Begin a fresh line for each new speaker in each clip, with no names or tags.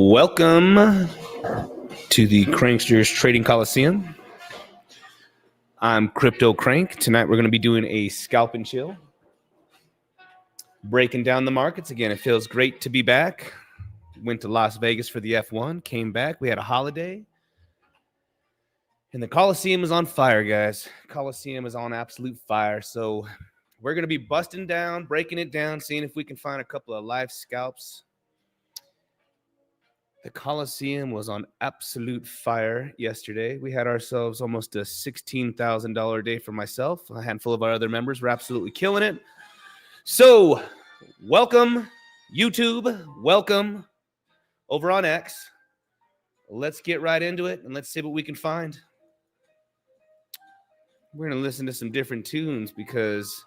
Welcome to the Cranksters Trading Coliseum. I'm CryptoCrank. Tonight we're going to be doing a scalp and chill, breaking down the markets. Again, it feels great to be back. Went to Las Vegas for the F1, came back. We had a holiday. And the Coliseum is on fire, guys. Coliseum is on absolute fire. So we're going to be busting down, breaking it down, seeing if we can find a couple of live scalps. The Coliseum was on absolute fire yesterday. We had ourselves almost a $16,000 day for myself. A handful of our other members were absolutely killing it. So welcome, YouTube. Welcome over on X. Let's get right into it, and let's see what we can find. We're going to listen to some different tunes because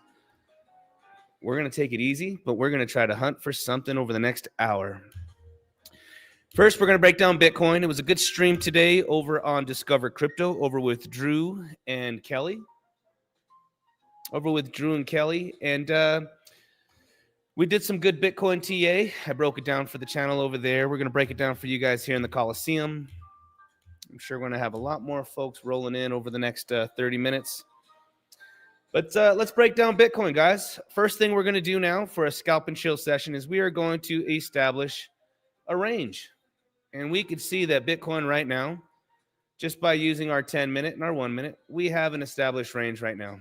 we're going to take it easy, but we're going to try to hunt for something over the next hour. First, we're going to break down Bitcoin. It was a good stream today over on Discover Crypto, over with Drew and Kelly. And we did some good Bitcoin TA. I broke it down for the channel over there. We're going to break it down for you guys here in the Coliseum. I'm sure we're going to have a lot more folks rolling in over the next 30 minutes. But let's break down Bitcoin, guys. First thing we're going to do now for a scalp and chill session is we are going to establish a range. And we can see that Bitcoin right now, just by using our 10-minute and our 1-minute, we have an established range right now.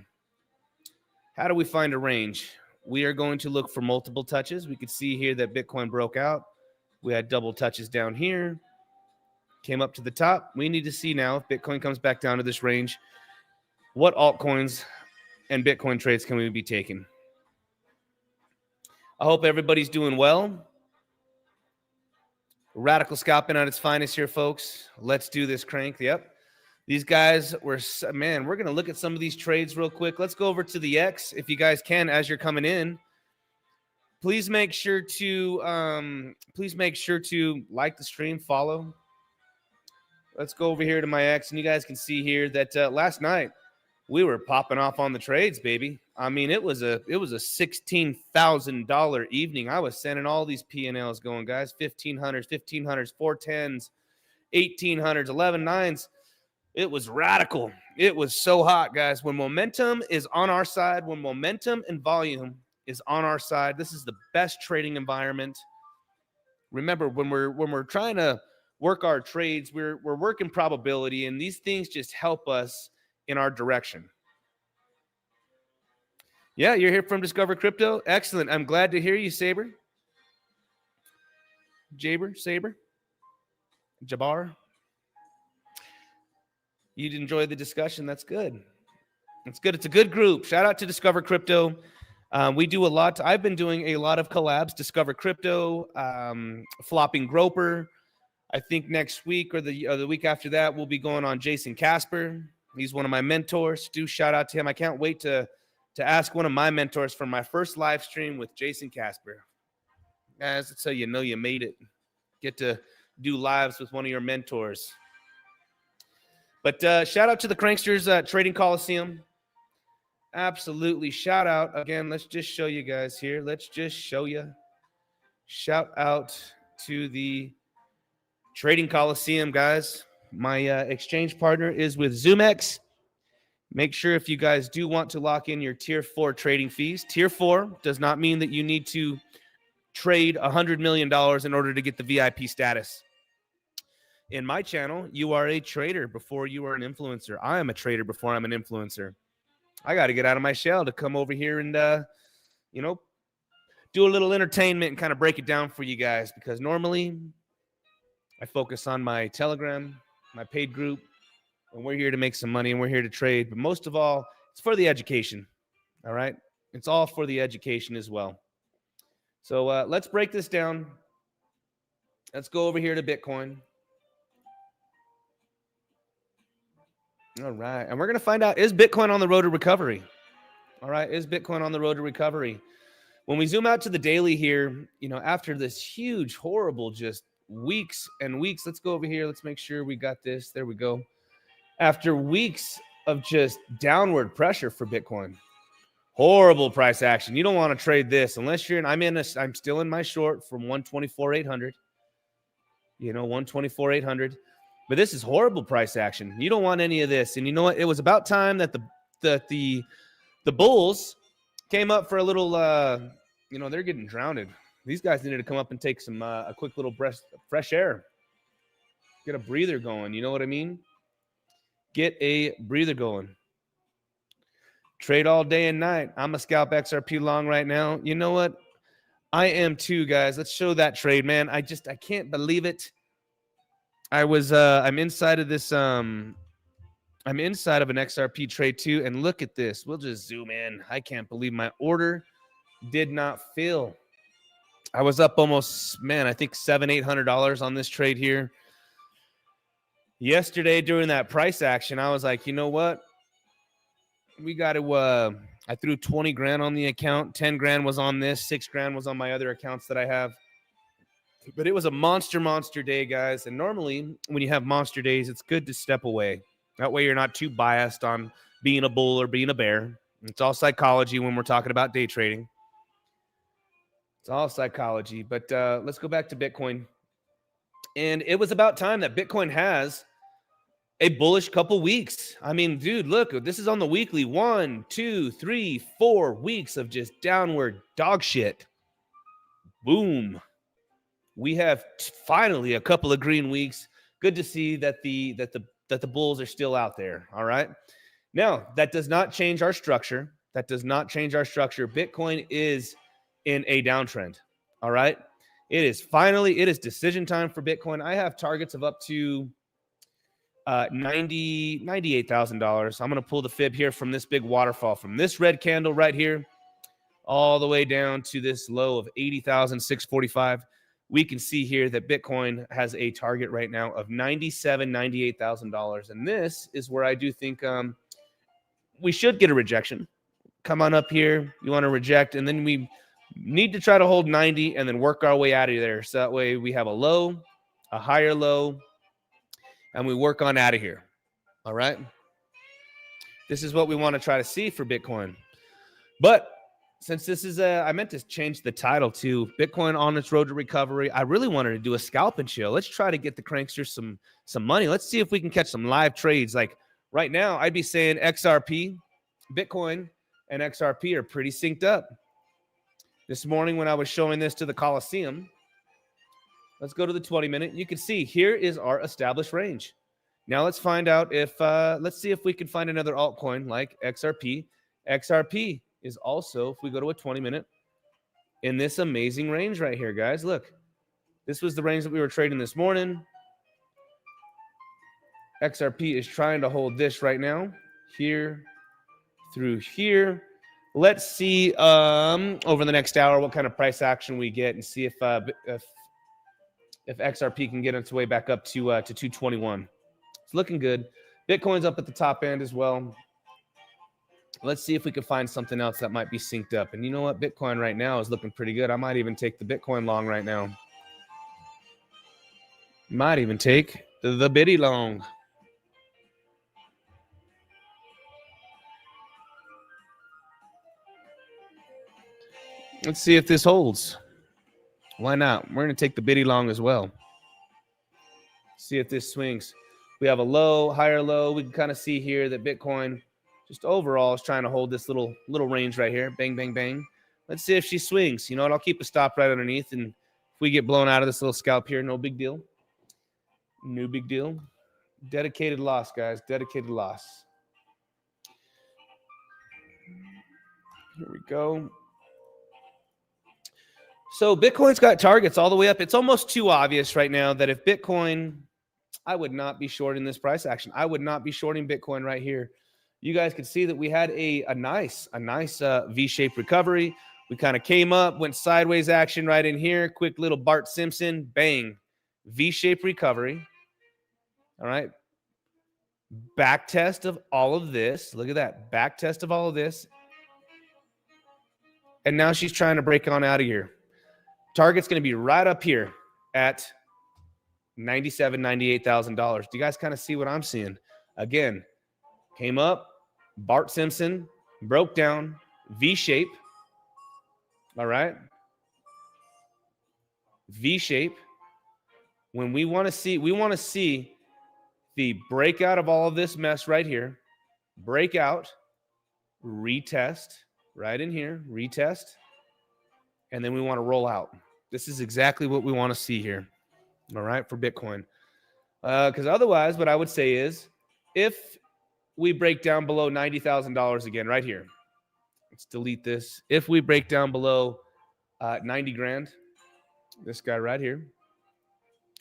How do we find a range? We are going to look for multiple touches. We could see here that Bitcoin broke out. We had double touches down here, came up to the top. We need to see now if Bitcoin comes back down to this range, what altcoins and Bitcoin trades can we be taking? I hope everybody's doing well. Radical scalping at its finest here, folks. Let's do this, Crank. Yep. These guys were, man, we're going to look at some of these trades real quick. Let's go over to the X if you guys can as you're coming in. Please make sure to like the stream, follow. Let's go over here to my X, and you guys can see here that last night we were popping off on the trades, baby. I mean, it was a $16,000 evening. I was sending all these P&Ls going, guys. 1500s, 410s, 1800s, 11.9s. It was radical. It was so hot, guys. When momentum is on our side, when momentum and volume is on our side, this is the best trading environment. Remember, when we're trying to work our trades, we're working probability, and these things just help us in our direction. Yeah, you're here from Discover Crypto. Excellent. I'm glad to hear you, Saber. Jabbar. You'd enjoy the discussion. That's good. It's good. It's a good group. Shout out to Discover Crypto. We do a lot. I've been doing a lot of collabs. Discover Crypto, Flopping Groper. I think next week or the week after that, we'll be going on Jason Casper. He's one of my mentors. Do shout out to him. I can't wait to to ask one of my mentors for my first live stream with Jason Casper. Guys, that's how you know you made it. Get to do lives with one of your mentors. But shout out to the Cranksters Trading Coliseum. Absolutely. Shout out. Again, let's just show you guys here. Let's just show you. Shout out to the Trading Coliseum, guys. My exchange partner is with zoomex. Make sure if you guys do want to lock in your Tier 4 trading fees. Tier 4 does not mean that you need to trade $100 million in order to get the VIP status. In my channel, you are a trader before you are an influencer. I am a trader before I'm an influencer. I got to get out of my shell to come over here and, you know, do a little entertainment and kind of break it down for you guys, because normally I focus on my Telegram, my paid group, and we're here to make some money and we're here to trade. But most of all, it's for the education. All right. It's all for the education as well. So let's break this down. Let's go over here to Bitcoin. All right. And we're going to find out, is Bitcoin on the road to recovery? All right. Is Bitcoin on the road to recovery? When we zoom out to the daily here, you know, after this huge, horrible, just weeks and weeks, let's go over here. Let's make sure we got this. There we go. After weeks of just downward pressure for Bitcoin, horrible price action. You don't want to trade this unless you're in, I'm still in my short from 124,800, you know, 124,800. But this is horrible price action. You don't want any of this. And you know what? It was about time that the bulls came up for a little, you know, they're getting drowned. These guys needed to come up and take some a quick little fresh air. Get a breather going. You know what I mean? Get a breather going. Trade all day and night. I'm a scalp XRP long right now. You know what? I am too, guys. Let's show that trade, man. I can't believe it. I'm inside of this, I'm inside of an XRP trade too, and look at this. We'll just zoom in. I can't believe my order did not fill. I was up almost, man, I think $700-800 on this trade here. Yesterday during that price action, I was like, you know what? We got to, I threw 20 grand on the account. 10 grand was on this. 6 grand was on my other accounts that I have. But it was a monster day, guys. And normally when you have monster days, it's good to step away. That way you're not too biased on being a bull or being a bear. It's all psychology when we're talking about day trading. It's all psychology. But let's go back to Bitcoin. And it was about time that Bitcoin has a bullish couple weeks. I mean, dude, look, this is on the weekly. 1, 2, 3, 4 weeks of just downward dog shit. Boom. We have finally a couple of green weeks. Good to see that the bulls are still out there. All right. Now, that does not change our structure. That does not change our structure. Bitcoin is in a downtrend. All right. It is decision time for Bitcoin. I have targets of up to $98,000. I'm going to pull the fib here from this big waterfall, from this red candle right here, all the way down to this low of 80,645. We can see here that Bitcoin has a target right now of $97,000, $98,000. And this is where I do think we should get a rejection. Come on up here. You want to reject, and then we need to try to hold 90 and then work our way out of there. So that way we have a low, a higher low, and we work on out of here. All right. This is what we want to try to see for Bitcoin. But since this is I meant to change the title to Bitcoin on its road to recovery. I really wanted to do a scalp and chill. Let's try to get the cranksters some money. Let's see if we can catch some live trades. Like right now, I'd be saying XRP, Bitcoin, and XRP are pretty synced up. This morning when I was showing this to the Coliseum, let's go to the 20-minute. You can see here is our established range. Now let's find out if, let's see if we can find another altcoin like XRP. XRP is also, if we go to a 20-minute, in this amazing range right here, guys. Look, this was the range that we were trading this morning. XRP is trying to hold this right now, here through here. Let's see over the next hour what kind of price action we get, and see if XRP can get its way back up to 221. It's looking good. Bitcoin's up at the top end as well. Let's see if we can find something else that might be synced up. And you know what? Bitcoin right now is looking pretty good. I might even take the Bitcoin long right now. Might even take the bitty long. Let's see if this holds. Why not? We're going to take the bitty long as well. See if this swings. We have a low, higher low. We can kind of see here that Bitcoin just overall is trying to hold this little range right here. Bang, bang, bang. Let's see if she swings. You know what? I'll keep a stop right underneath. And if we get blown out of this little scalp here, no big deal. No big deal. Dedicated loss, guys. Dedicated loss. Here we go. So Bitcoin's got targets all the way up. It's almost too obvious right now that if Bitcoin, I would not be shorting this price action. I would not be shorting Bitcoin right here. You guys could see that we had a nice V-shaped recovery. We kind of came up, went sideways action right in here. Quick little Bart Simpson, bang, V-shaped recovery. All right. Back test of all of this. Look at that. Back test of all of this. And now she's trying to break on out of here. Target's going to be right up here at $97,000, $98,000. Do you guys kind of see what I'm seeing? Again, came up, Bart Simpson, broke down, V-shape. All right. V-shape. When we want to see the breakout of all of this mess right here. Breakout, retest, right in here, retest. And then we want to roll out. This is exactly what we want to see here. All right, for Bitcoin. Because otherwise, what I would say is, if we break down below $90,000 again, right here. Let's delete this. If we break down below 90 grand, this guy right here,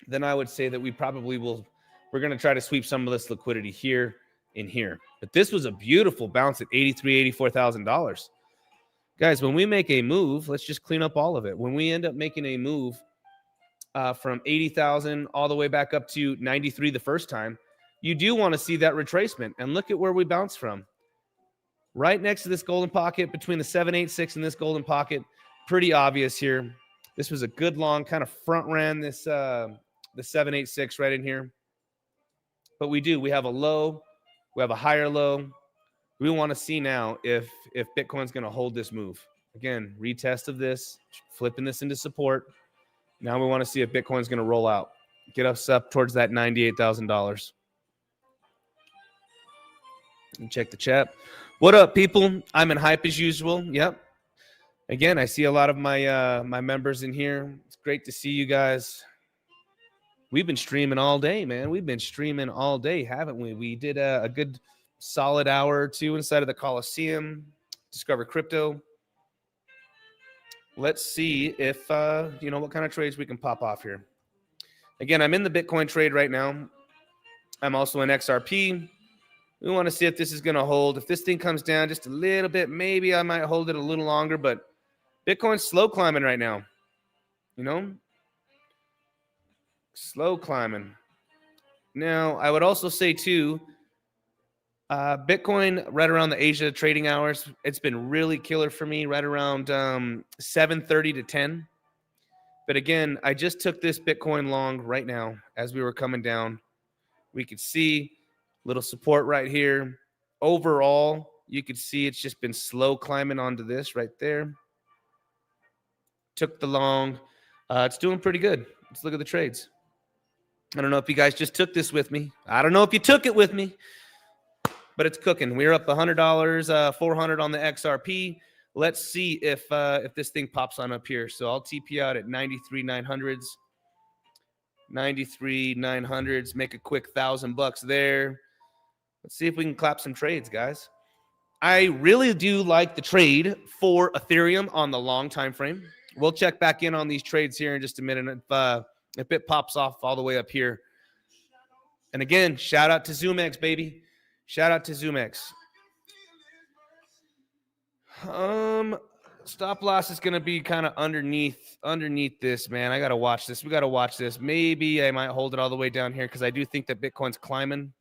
then I would say that we probably will, we're going to try to sweep some of this liquidity here in here. But this was a beautiful bounce at $83,000, $84,000. Guys, when we make a move, let's just clean up all of it. When we end up making a move from 80,000 all the way back up to 93 the first time, you do want to see that retracement. And look at where we bounced from. Right next to this golden pocket, between the 786 and this golden pocket, pretty obvious here. This was a good long kind of front ran this the 786 right in here. But we have a low, we have a higher low. We want to see now if Bitcoin's going to hold this move. Again, retest of this, flipping this into support. Now we want to see if Bitcoin's going to roll out, get us up towards that $98,000. And check the chat. What up, people? I'm in hype as usual. Yep. Again, I see a lot of my my members in here. It's great to see you guys. We've been streaming all day, man. We've been streaming all day, haven't we? We did a good solid hour or two inside of the Coliseum. Discover crypto. Let's see if what kind of trades we can pop off here. Again, I'm in the Bitcoin trade right now. I'm also in XRP. We want to see if this is going to hold. If this thing comes down just a little bit, maybe I might hold it a little longer, but Bitcoin's slow climbing right now. You know? Slow climbing. Now, I would also say too, Bitcoin right around the Asia trading hours, it's been really killer for me right around 7:30 to 10. But again, I just took this Bitcoin long right now as we were coming down. We could see little support right here. Overall, you could see it's just been slow climbing onto this right there. Took the long. It's doing pretty good. Let's look at the trades. I don't know if you guys just took this with me. I don't know if you took it with me. But it's cooking. We're up $100, $400 on the XRP. Let's see if this thing pops on up here. So I'll TP out at 93,900s. 93,900s. Make a quick $1,000 there. Let's see if we can clap some trades, guys. I really do like the trade for Ethereum on the long time frame. We'll check back in on these trades here in just a minute if it pops off all the way up here. And again, shout out to zoomex, baby. Shout out to zoomex. Stop loss is going to be kind of underneath this, man. I got to watch this. We got to watch this. Maybe I might hold it all the way down here because I do think that Bitcoin's climbing.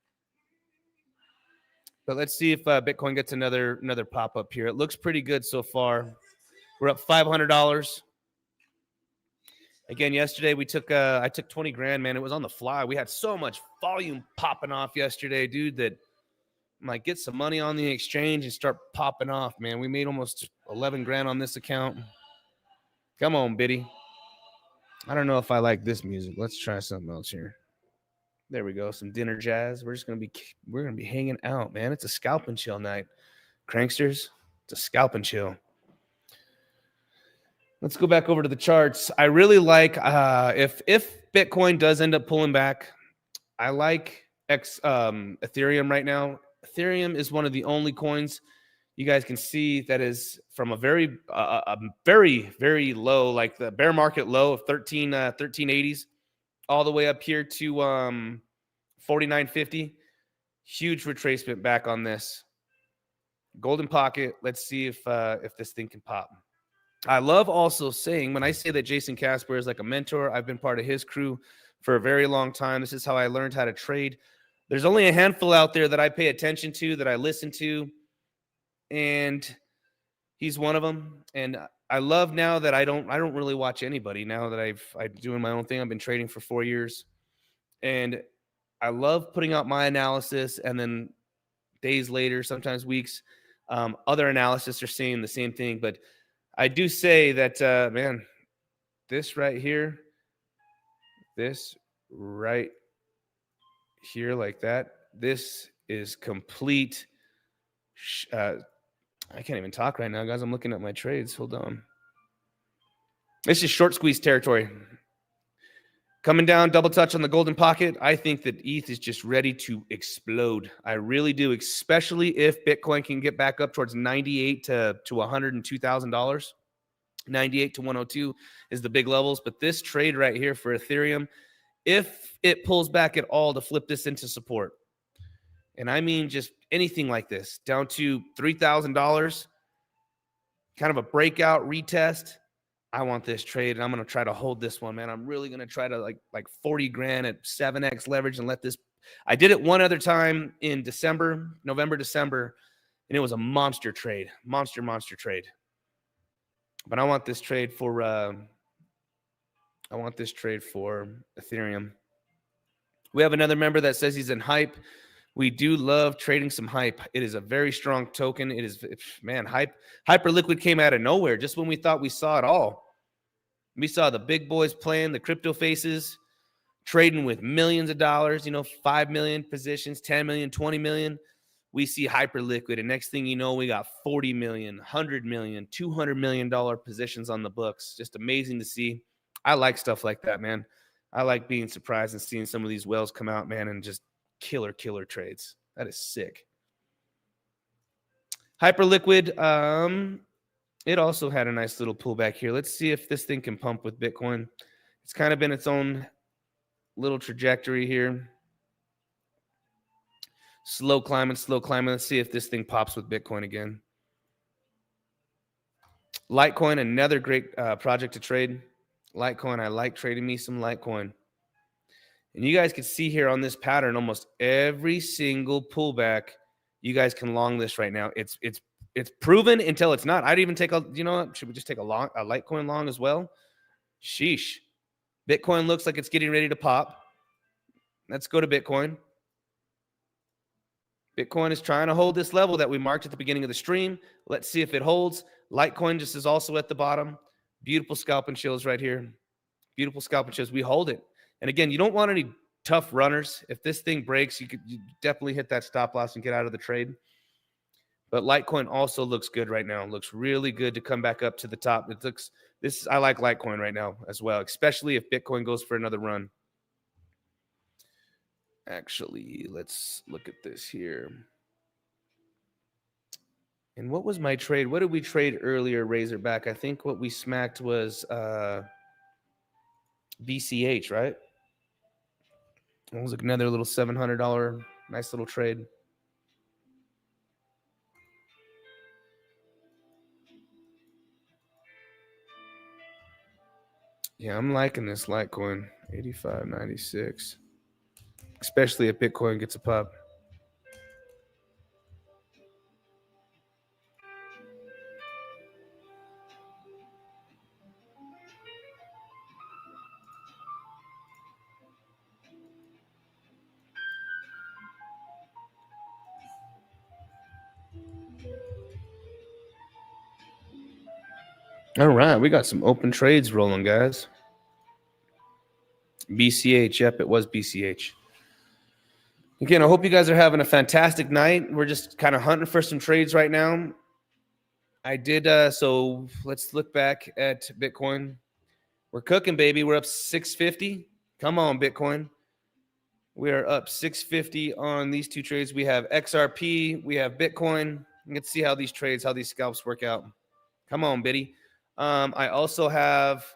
But let's see if Bitcoin gets another pop up here. It looks pretty good so far. We're up $500. Again, yesterday we took I took 20 grand, man. It was on the fly. We had so much volume popping off yesterday, dude, that I'm like, get some money on the exchange and start popping off, man. We made almost 11 grand on this account. Come on, Biddy. I don't know if I like this music. Let's try something else here. There we go. Some dinner jazz. We're gonna be hanging out, man. It's a scalp and chill night. Cranksters, it's a scalp and chill. Let's go back over to the charts. I really like if Bitcoin does end up pulling back, I like Ethereum right now. Ethereum is one of the only coins you guys can see that is from a very very low, like the bear market low of 1380s, all the way up here to 4950. Huge retracement back on this golden pocket. Let's see if this thing can pop. I love also saying, when I say that Jason Casper is like a mentor, I've been part of his crew for a very long time. This is how I learned how to trade. There's only a handful out there that I pay attention to, that I listen to, and he's one of them. And I love now that I don't really watch anybody now that I'm doing my own thing. I've been trading for 4 years, and I love putting out my analysis, and then days later, sometimes weeks, other analysts are saying the same thing. But I do say that, man, this right here, like that, this is complete. I can't even talk right now, guys. I'm looking at my trades. Hold on. This is short squeeze territory. Coming down, double touch on the golden pocket. I think that ETH is just ready to explode. I really do, especially if Bitcoin can get back up towards $98 to $102,000. 98 to 102 is the big levels. But this trade right here for Ethereum, if it pulls back at all to flip this into support, and I mean just anything like this, down to $3,000, kind of a breakout retest, I want this trade, and I'm going to try to hold this one, man. I'm really going to try to like 40 grand at 7x leverage and let this. I did it one other time in November, December, and it was a monster trade, monster trade. But I want this trade for Ethereum. We have another member that says he's in hype. We do love trading some hype. It is a very strong token. It is, man, Hyperliquid came out of nowhere just when we thought we saw it all. We saw the big boys playing, the crypto faces, trading with millions of dollars, 5 million positions, 10 million, 20 million. We see Hyperliquid, and next thing you know, we got 40 million, 100 million, $200 million positions on the books. Just amazing to see. I like stuff like that, man. I like being surprised and seeing some of these whales come out, man, and just killer trades. That is sick. Hyperliquid, it also had a nice little pullback here. Let's see if this thing can pump with Bitcoin. It's kind of been its own little trajectory here. Slow climbing. Let's see if this thing pops with Bitcoin again. Litecoin, another great project to trade. Litecoin, I like trading me some Litecoin. And you guys can see here on this pattern, almost every single pullback, you guys can long this right now. It's proven until it's not. I'd even take should we just take a Litecoin long as well? Sheesh. Bitcoin looks like it's getting ready to pop. Let's go to Bitcoin. Bitcoin is trying to hold this level that we marked at the beginning of the stream. Let's see if it holds. Litecoin just is also at the bottom. Beautiful scalp and chills right here. Beautiful scalp and chills. We hold it. And again, you don't want any tough runners. If this thing breaks, you definitely hit that stop loss and get out of the trade. But Litecoin also looks good right now. It looks really good to come back up to the top. I like Litecoin right now as well, especially if Bitcoin goes for another run. Actually, let's look at this here. And what was my trade? What did we trade earlier, Razorback? I think what we smacked was BCH, right? It was another little $700 nice little trade. Yeah, I'm liking this Litecoin, 85.96. Especially if Bitcoin gets a pop. All right, we got some open trades rolling, guys. BCH, yep, it was BCH. Again, I hope you guys are having a fantastic night. We're just kind of hunting for some trades right now. I did, so let's look back at Bitcoin. We're cooking, baby. We're up 650. Come on, Bitcoin. We are up 650 on these two trades. We have XRP, we have Bitcoin. Let's see how these trades, how these scalps work out. Come on, Biddy. I also have,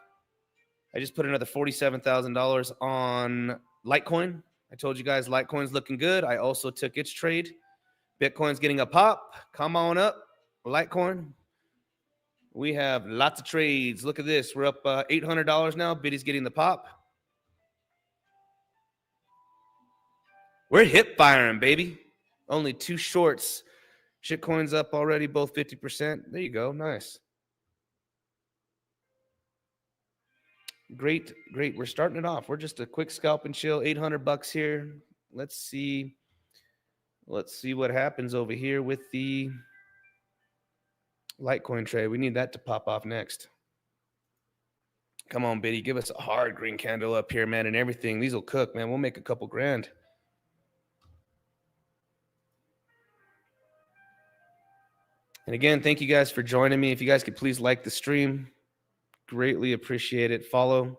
I just put another $47,000 on Litecoin. I told you guys Litecoin's looking good. I also took its trade. Bitcoin's getting a pop. Come on up, Litecoin. We have lots of trades. Look at this. We're up $800 now. Biddy's getting the pop. We're hip firing, baby. Only two shorts. Shitcoin's up already, both 50%. There you go. Nice. Great, great. We're starting it off. We're just a quick scalp and chill. $800 here. Let's see what happens over here with the Litecoin trade. We need that to pop off next. Come on, Biddy. Give us a hard green candle up here, man, and everything. These will cook, man. We'll make a couple grand. And again, thank you guys for joining me. If you guys could please like the stream, greatly appreciate it. Follow.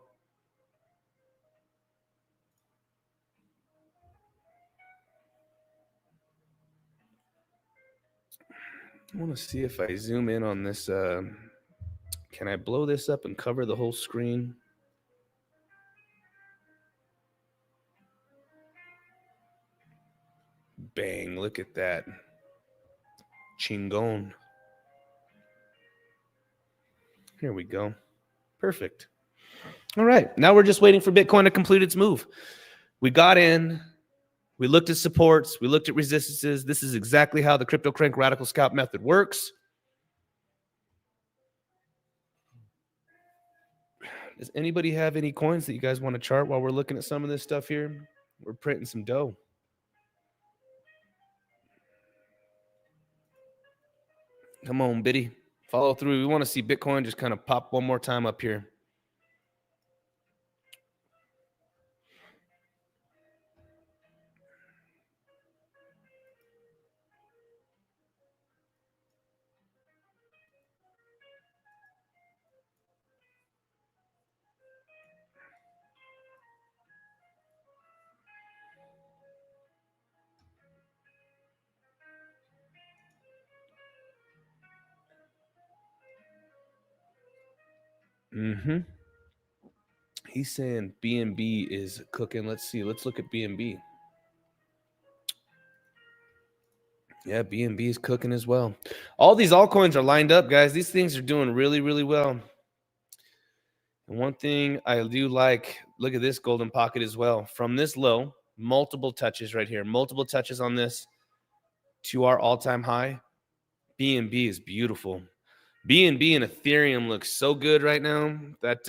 I want to see if I zoom in on this. Can I blow this up and cover the whole screen? Bang, look at that. Chingon. Here we go. Perfect. All right. Now we're just waiting for Bitcoin to complete its move. We got in. We looked at supports. We looked at resistances. This is exactly how the CryptoCrank Radical Scalp method works. Does anybody have any coins that you guys want to chart while we're looking at some of this stuff here? We're printing some dough. Come on, Biddy. Follow through. We want to see Bitcoin just kind of pop one more time up here. Mm-hmm. He's saying BNB is cooking. Let's see. Let's look at BNB. Yeah, BNB is cooking as well. All these altcoins are lined up, guys. These things are doing really, really well. And one thing I do like, look at this golden pocket as well. From this low, multiple touches right here. Multiple touches on this to our all-time high. BNB is beautiful. BNB and Ethereum looks so good right now that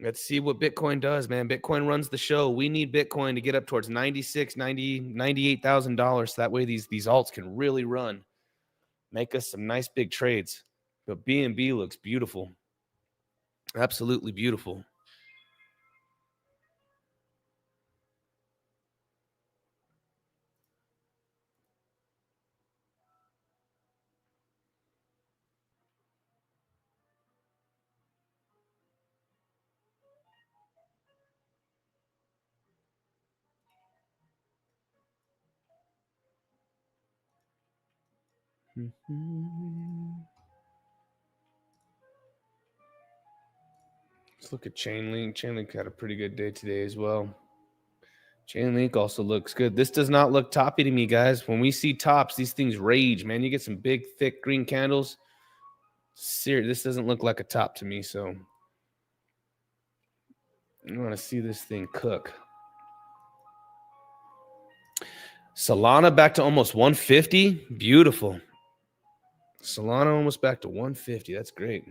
let's see what Bitcoin does, man. Bitcoin runs the show. We need Bitcoin to get up towards $96,000, $98,000. So that way these alts can really run. Make us some nice big trades. But BNB looks beautiful. Absolutely beautiful. Let's look at Chainlink. Chainlink had a pretty good day today as well. Chainlink also looks good. This does not look toppy to me, guys. When we see tops, these things rage, man. You get some big, thick green candles. Seriously, this doesn't look like a top to me, so I want to see this thing cook. Solana back to almost 150. Beautiful. Solana almost back to 150. That's great.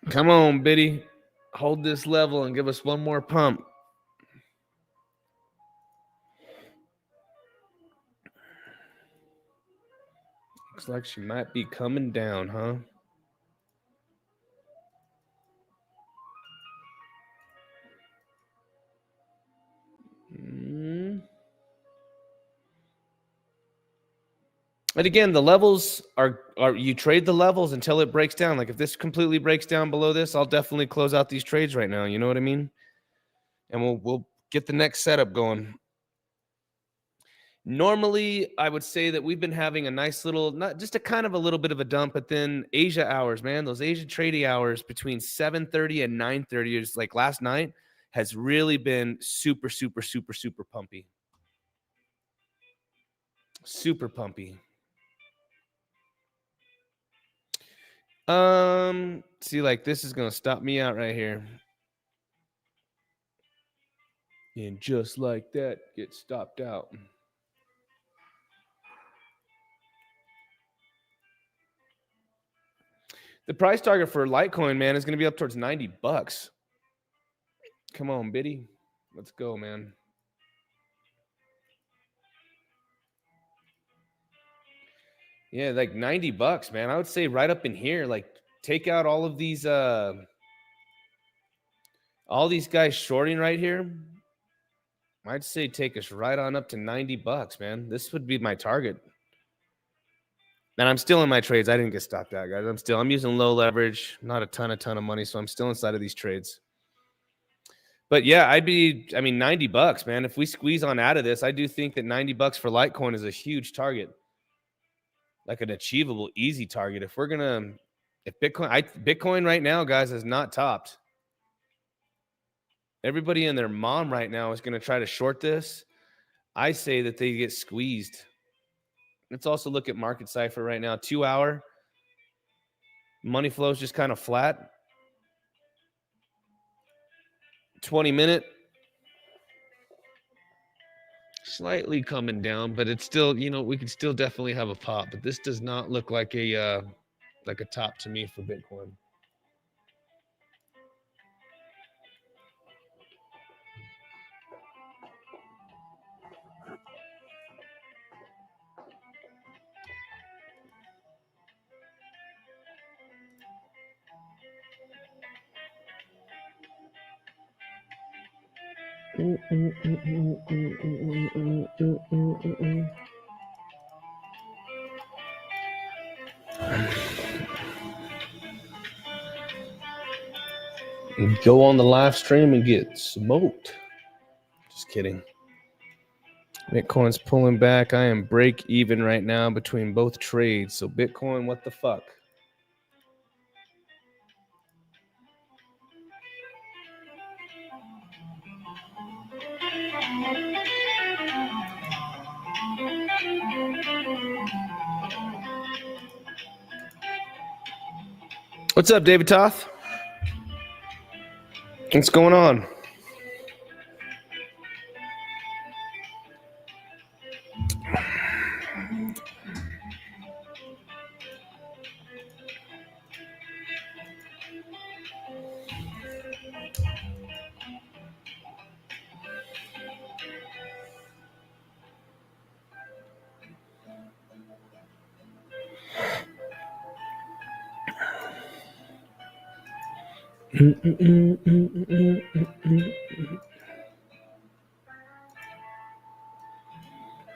Come on, Biddy. Hold this level and give us one more pump. Looks like she might be coming down, huh? And again, the levels are you trade the levels until it breaks down. Like if this completely breaks down below this, I'll definitely close out these trades right now. You know what I mean? And we'll get the next setup going. Normally, I would say that we've been having a nice little, not just a kind of a little bit of a dump, but then Asia hours, man, those Asia trading hours between 7:30 and 9:30 is like last night has really been super, super, super, super pumpy. Super pumpy. See, like this is gonna stop me out right here. And just like that, get stopped out. The price target for Litecoin, man, is gonna be up towards $90. Come on, Biddy. Let's go, man. Yeah, like $90, man. I would say right up in here, like take out all of these guys shorting right here. I'd say take us right on up to $90, man. This would be my target. And I'm still in my trades. I didn't get stopped out, guys. I'm using low leverage, not a ton of money, so I'm still inside of these trades. But yeah, $90, man. If we squeeze on out of this, I do think that $90 for Litecoin is a huge target. Like an achievable, easy target. If Bitcoin right now, guys, is not topped. Everybody and their mom right now is going to try to short this. I say that they get squeezed. Let's also look at Market Cipher right now. 2 hour money flow is just kind of flat. 20-minute slightly coming down, but it's still, we can still definitely have a pop. But this does not look like a top to me for Bitcoin. Go on the live stream and get smoked. Just kidding. Bitcoin's pulling back. I am break even right now between both trades. So Bitcoin, what the fuck? What's up, David Toth? What's going on?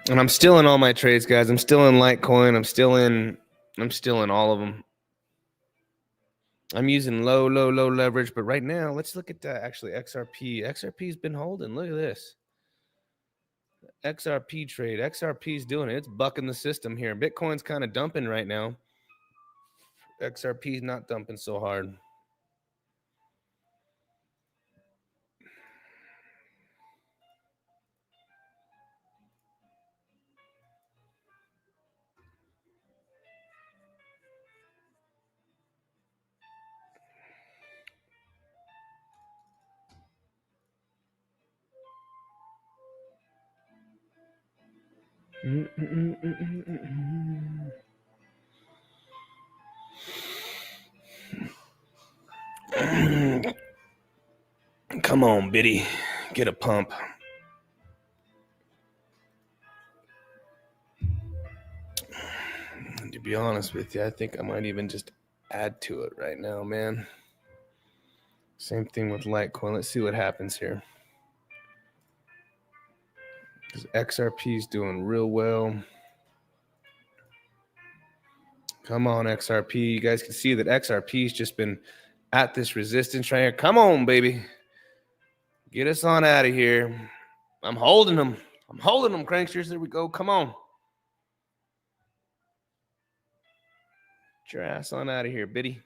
And I'm still in all my trades, guys. I'm still in Litecoin. I'm still in all of them. I'm using low leverage, but right now, let's look at actually XRP. XRP's been holding. Look at this. XRP trade. XRP's doing it. It's bucking the system here. Bitcoin's kind of dumping right now. XRP's not dumping so hard. Come on, Biddy. Get a pump. And to be honest with you, I think I might even just add to it right now, man. Same thing with Litecoin. Let's see what happens here. Because XRP is doing real well. Come on, XRP. You guys can see that XRP's just been at this resistance right here. Come on, baby. Get us on out of here. I'm holding them. I'm holding them, cranksters. There we go. Come on. Get your ass on out of here, Biddy.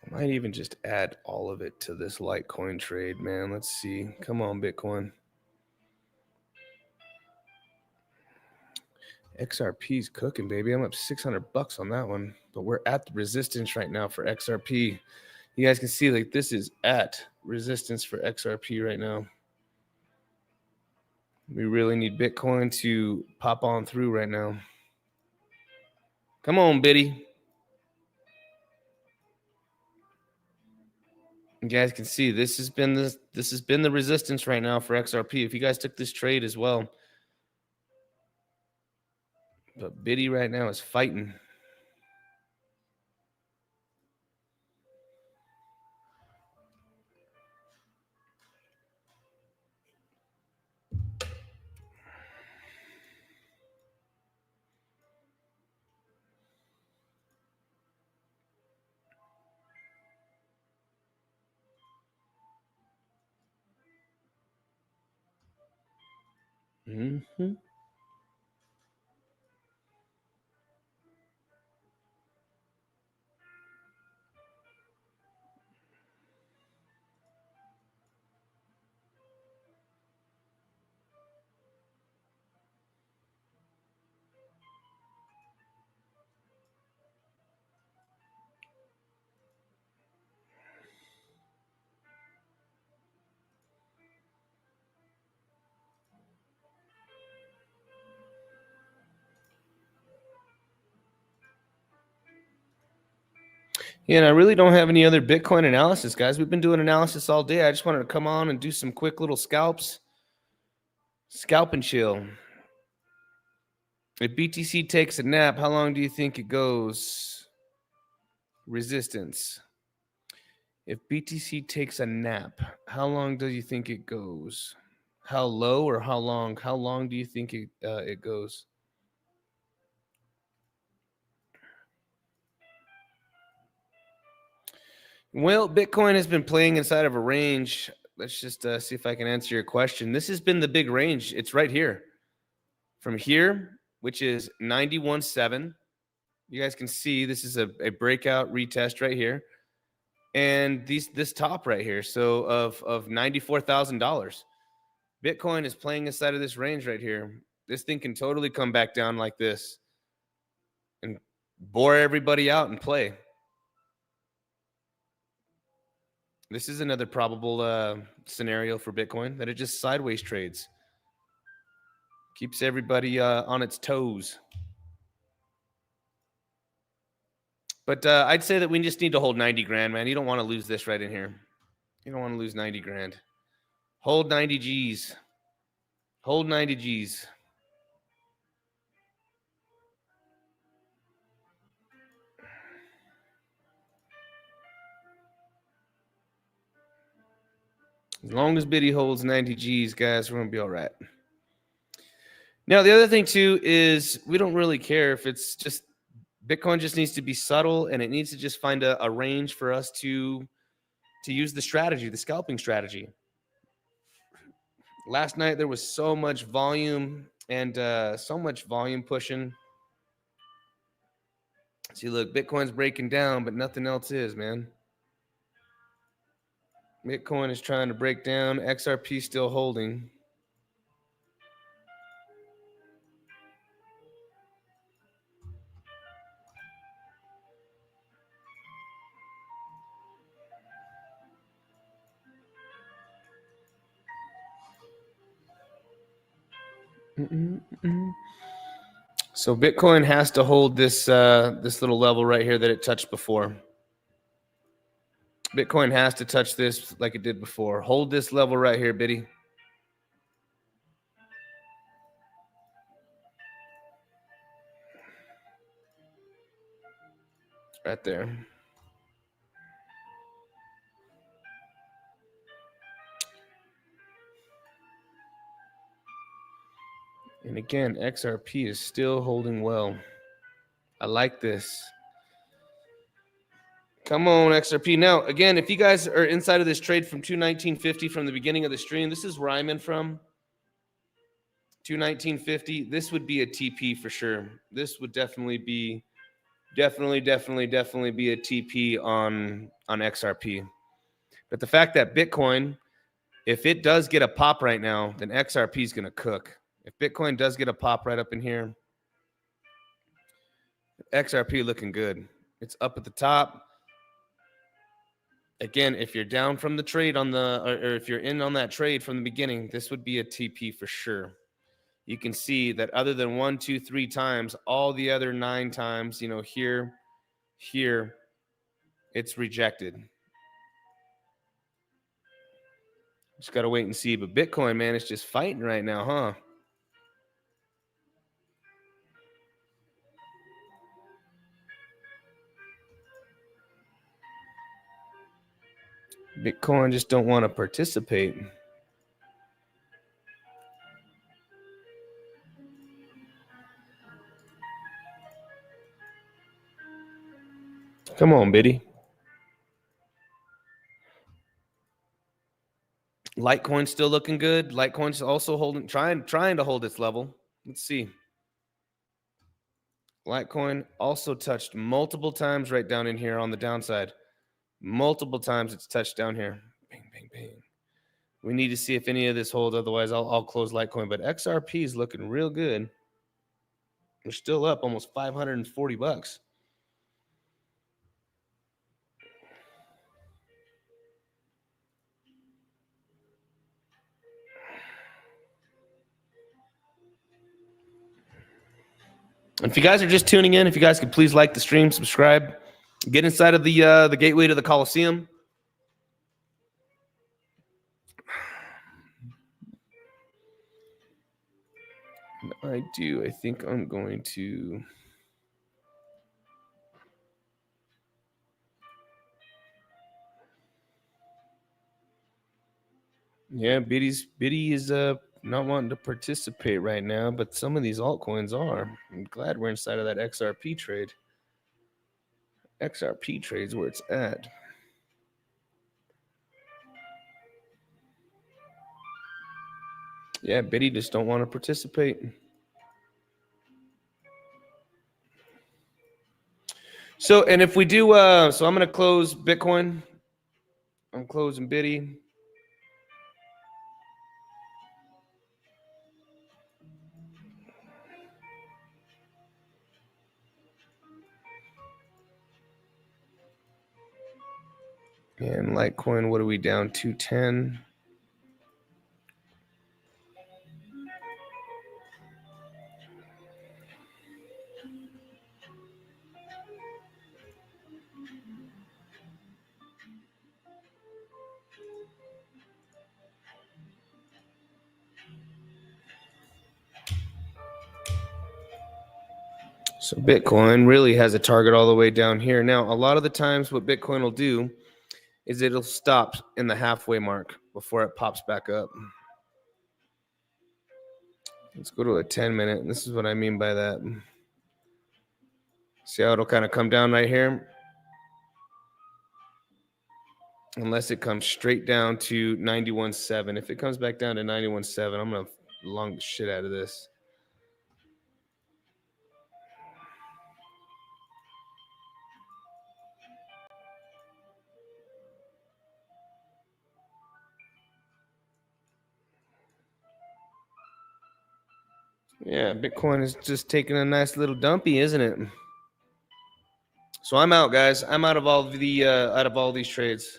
I might even just add all of it to this Litecoin trade, man. Let's see. Come on, Bitcoin. XRP's cooking, baby. I'm up $600 on that one, but we're at the resistance right now for XRP. You guys can see like this is at resistance for XRP right now. We really need Bitcoin to pop on through right now. Come on, Biddy. You guys can see this has been the resistance right now for XRP. If you guys took this trade as well, but Biddy right now is fighting. Mm-hmm. Yeah, and I really don't have any other Bitcoin analysis, guys. We've been doing analysis all day. I just wanted to come on and do some quick little scalps. Scalp and chill. If BTC takes a nap, how long do you think it goes? Resistance. If BTC takes a nap, how long do you think it goes? How low or how long? How long do you think it goes? Well, Bitcoin has been playing inside of a range. Let's just see if I can answer your question. This has been the big range. It's right here. From here, which is 91.7. You guys can see this is a breakout retest right here. And this top right here, so of $94,000. Bitcoin is playing inside of this range right here. This thing can totally come back down like this and bore everybody out and play. This is another probable scenario for Bitcoin, that it just sideways trades. Keeps everybody on its toes. But I'd say that we just need to hold 90 grand, man. You don't want to lose this right in here. You don't want to lose 90 grand. Hold 90 G's. Hold 90 G's. As long as Biddy holds 90 G's, guys, we're going to be all right. Now, the other thing, too, is we don't really care if it's just Bitcoin just needs to be subtle, and it needs to just find a range for us to use the strategy, the scalping strategy. Last night, there was so much volume and so much volume pushing. See, look, Bitcoin's breaking down, but nothing else is, man. Bitcoin is trying to break down. XRP still holding. So Bitcoin has to hold this this little level right here that it touched before. Bitcoin has to touch this like it did before. Hold this level right here, Biddy. Right there. And again, XRP is still holding well. I like this. Come on, XRP. Now, again, if you guys are inside of this trade from 219.50 from the beginning of the stream, this is where I'm in from. 219.50. This would be a TP for sure. This would definitely be be a TP on XRP. But the fact that Bitcoin, if it does get a pop right now, then XRP is going to cook. If Bitcoin does get a pop right up in here, XRP looking good. It's up at the top. Again, if you're down from the trade on the, or if you're in on that trade from the beginning, this would be a TP for sure. You can see that other than 1, 2, 3 times, all the other 9 times, you know, here, it's rejected. Just got to wait and see. But Bitcoin, man, it's just fighting right now, huh? Bitcoin just don't want to participate. Come on, Biddy. Litecoin's still looking good. Litecoin's also holding, trying to hold its level. Let's see. Litecoin also touched multiple times right down in here on the downside. Multiple times it's touched down here. Bang, bang, bang. We need to see if any of this holds. Otherwise, I'll close Litecoin. But XRP is looking real good. We're still up almost $540. And if you guys are just tuning in, if you guys could please like the stream, subscribe, get inside of the gateway to the Coliseum. I think I'm going to. Yeah, Biddy is not wanting to participate right now, but some of these altcoins are. I'm glad we're inside of that XRP trade. XRP trade's where it's at. Yeah, Biddy just don't want to participate. So, and if we do, so I'm going to close Bitcoin. I'm closing Biddy. And Litecoin, what are we down? 210. So Bitcoin really has a target all the way down here. Now, a lot of the times what Bitcoin will do is it'll stop in the halfway mark before it pops back up. Let's go to a 10-minute. This is what I mean by that. See how it'll kind of come down right here? Unless it comes straight down to 91.7. If it comes back down to 91.7, I'm going to long the shit out of this. Yeah, Bitcoin is just taking a nice little dumpy, isn't it? So I'm out, guys. I'm out of all these trades.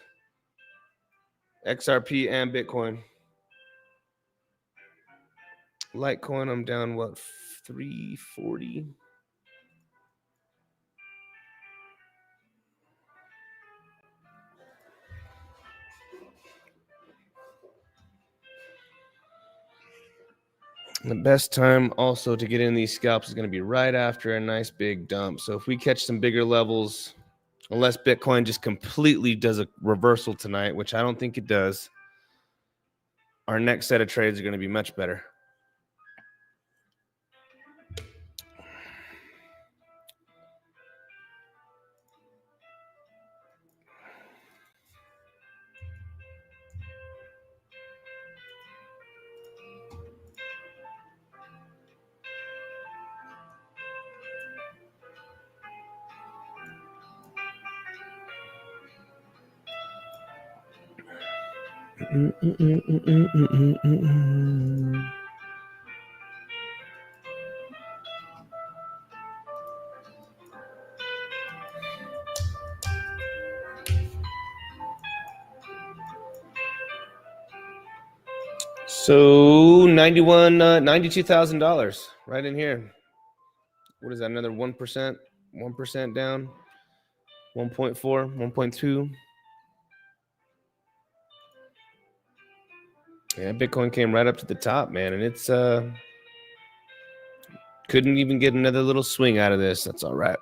XRP and Bitcoin. Litecoin, I'm down, what, 340? The best time also to get in these scalps is going to be right after a nice big dump. So if we catch some bigger levels, unless Bitcoin just completely does a reversal tonight, which I don't think it does, our next set of trades are going to be much better. So $92,000 right in here. What is that? Another 1%? 1% down? 1.4, 1.2. Yeah, Bitcoin came right up to the top, man, and it's couldn't even get another little swing out of this. That's all right.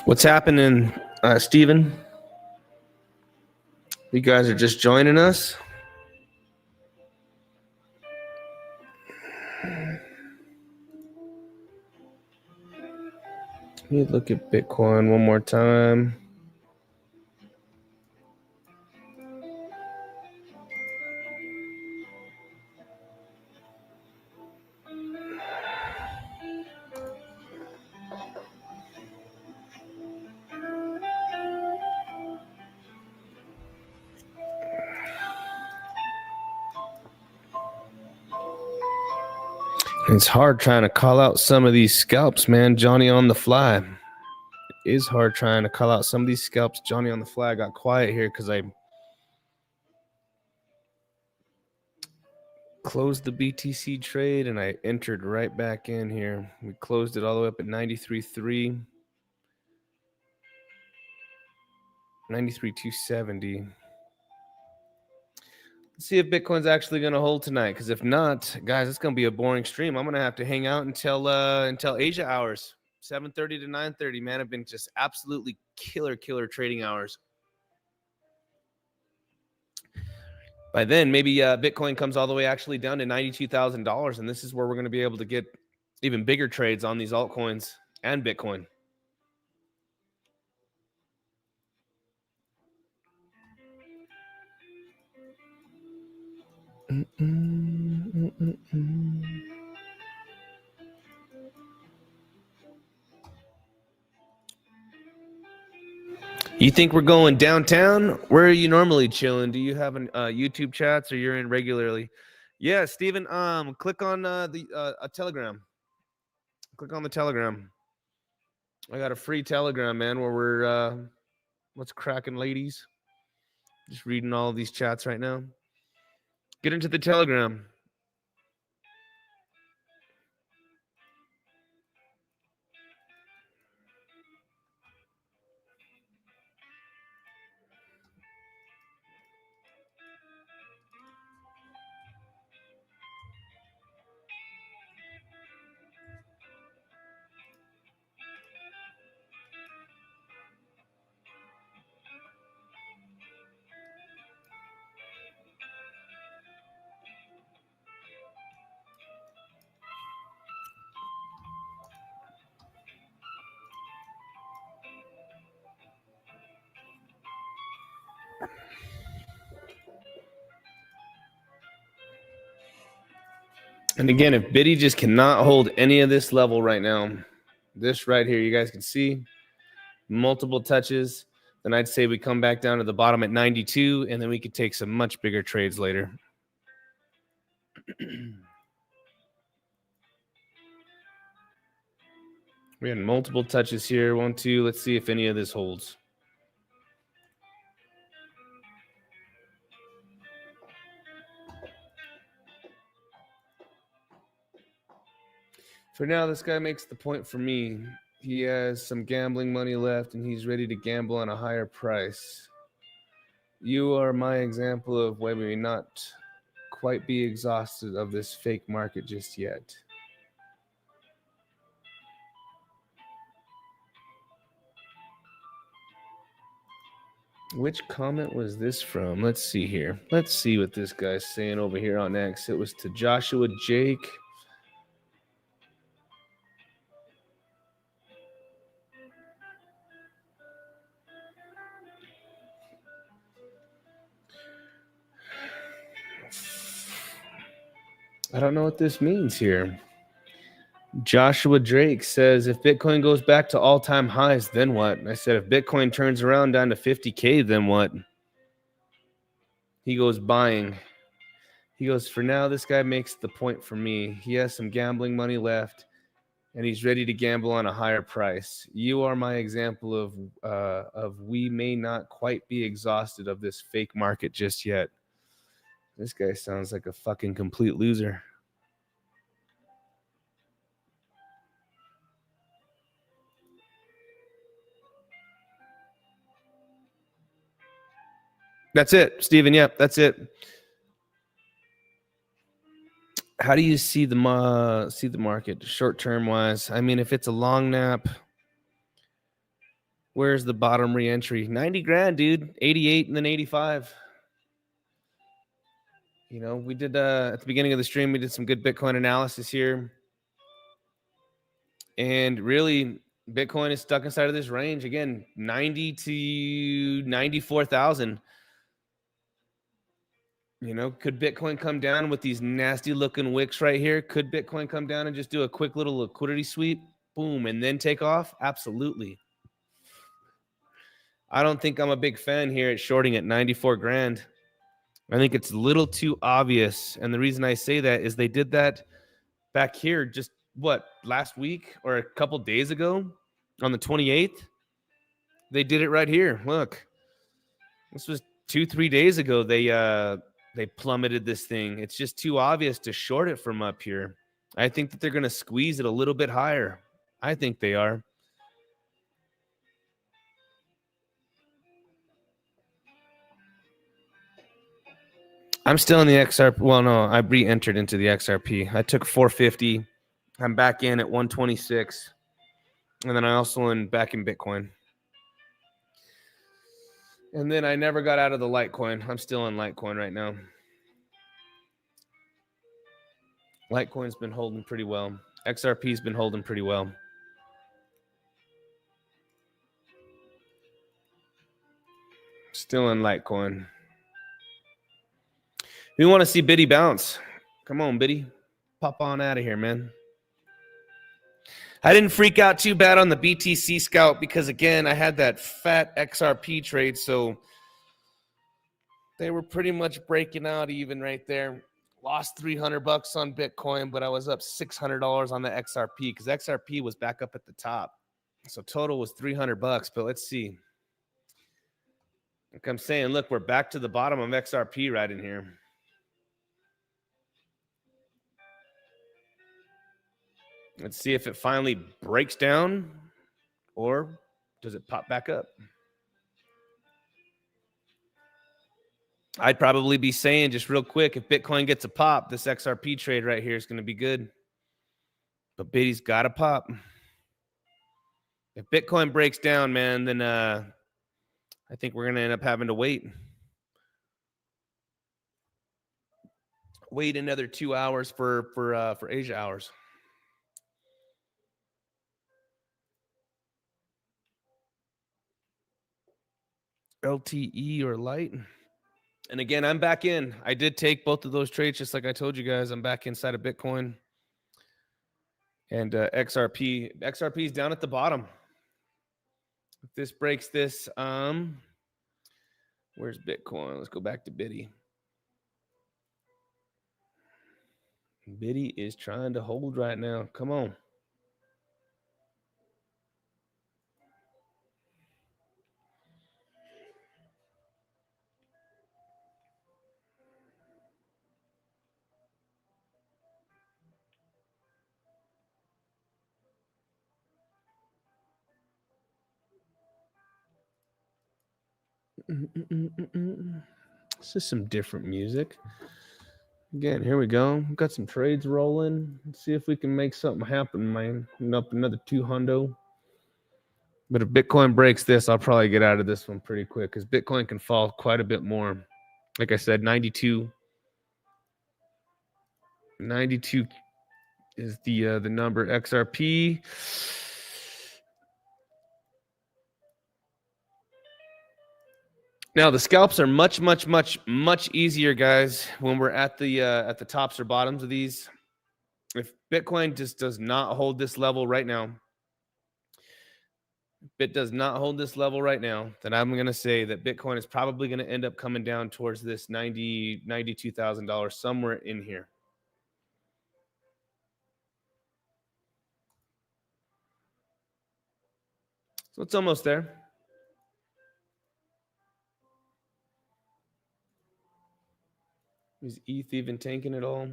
What's happening, Steven? You guys are just joining us? Let me look at Bitcoin one more time. It's hard trying to call out some of these scalps, man. Johnny on the fly. It is hard trying to call out some of these scalps. Johnny on the fly. I got quiet here because I closed the BTC trade and I entered right back in here. We closed it all the way up at 93.3. 93.270. Let's see if Bitcoin's actually going to hold tonight, because if not, guys, it's going to be a boring stream. I'm going to have to hang out until Asia hours, 7:30 to 9:30. Man, have been just absolutely killer trading hours. By then, maybe Bitcoin comes all the way actually down to $92,000, and this is where we're going to be able to get even bigger trades on these altcoins and Bitcoin. You think we're going downtown? Where are you normally chilling? Do you have an YouTube chats or you're in regularly? Yeah, Steven, click on a Telegram. Click on the Telegram. I got a free Telegram, man, where we're what's cracking, ladies? Just reading all of these chats right now. Get into the Telegram. And again, if Biddy just cannot hold any of this level right now, this right here, you guys can see multiple touches, then I'd say we come back down to the bottom at 92, and then we could take some much bigger trades later. We had multiple touches here. 1, 2. Let's see if any of this holds. For now, this guy makes the point for me. He has some gambling money left, and he's ready to gamble on a higher price. You are my example of why we may not quite be exhausted of this fake market just yet. Which comment was this from? Let's see here. Let's see what this guy's saying over here on X. It was to Joshua Jake. I don't know what this means here. Joshua Drake says, if Bitcoin goes back to all-time highs, then what? And I said, if Bitcoin turns around down to 50K, then what? He goes, buying. He goes, for now, this guy makes the point for me. He has some gambling money left, and he's ready to gamble on a higher price. You are my example of we may not quite be exhausted of this fake market just yet. This guy sounds like a fucking complete loser. That's it, Steven. Yep, that's it. How do you see the market short-term wise? I mean, if it's a long nap, where's the bottom re-entry? 90 grand, dude. 88 and then 85. You know, we did at the beginning of the stream, we did some good Bitcoin analysis here. And really, Bitcoin is stuck inside of this range. Again, 90 to 94,000. You know, could Bitcoin come down with these nasty looking wicks right here? Could Bitcoin come down and just do a quick little liquidity sweep? Boom, and then take off? Absolutely. I don't think I'm a big fan here at shorting at 94 grand. I think it's a little too obvious. And the reason I say that is they did that back here just, last week or a couple days ago on the 28th? They did it right here. Look, this was 2-3 days ago. They plummeted this thing. It's just too obvious to short it from up here. I think that they're going to squeeze it a little bit higher. I think they are. I'm still in the XRP. Well, no, I re-entered into the XRP. I took 450. I'm back in at 126. And then I also am back in Bitcoin. And then I never got out of the Litecoin. I'm still in Litecoin right now. Litecoin's been holding pretty well. XRP's been holding pretty well. Still in Litecoin. We want to see Biddy bounce. Come on, Biddy. Pop on out of here, man. I didn't freak out too bad on the BTC Scout because, again, I had that fat XRP trade, so they were pretty much breaking out even right there. Lost $300 on Bitcoin, but I was up $600 on the XRP because XRP was back up at the top. So total was $300, but let's see. Like I'm saying, look, we're back to the bottom of XRP right in here. Let's see if it finally breaks down or does it pop back up? I'd probably be saying just real quick, if Bitcoin gets a pop, this XRP trade right here is going to be good. But Biddy's got to pop. If Bitcoin breaks down, man, then I think we're going to end up having to wait. Wait another 2 hours for Asia hours. LTE or light. And again, I'm back in. I did take both of those trades, just like I told you guys. I'm back inside of Bitcoin. And XRP. XRP is down at the bottom. If this breaks this, where's Bitcoin? Let's go back to Biddy. Biddy is trying to hold right now. Come on. This is some different music. Again, here we go. We've got some trades rolling. Let's see if we can make something happen, man. Up another 200. But if Bitcoin breaks this, I'll probably get out of this one pretty quick because Bitcoin can fall quite a bit more. Like I said, 92 is the number. XRP. Now the scalps are much easier, guys, when we're at the tops or bottoms of these. If Bitcoin just does not hold this level right now, then I'm going to say that Bitcoin is probably going to end up coming down towards this $92,000 somewhere in here. So it's almost there. Is ETH even tanking at all?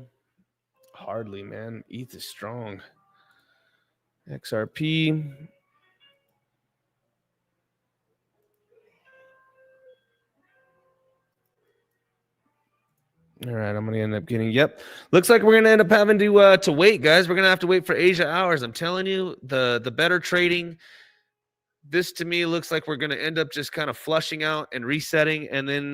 Hardly, man. ETH is strong. XRP. All right, I'm going to end up getting, yep. Looks like we're going to end up having to wait, guys. We're going to have to wait for Asia hours. I'm telling you, the better trading, this to me looks like we're going to end up just kind of flushing out and resetting. And then,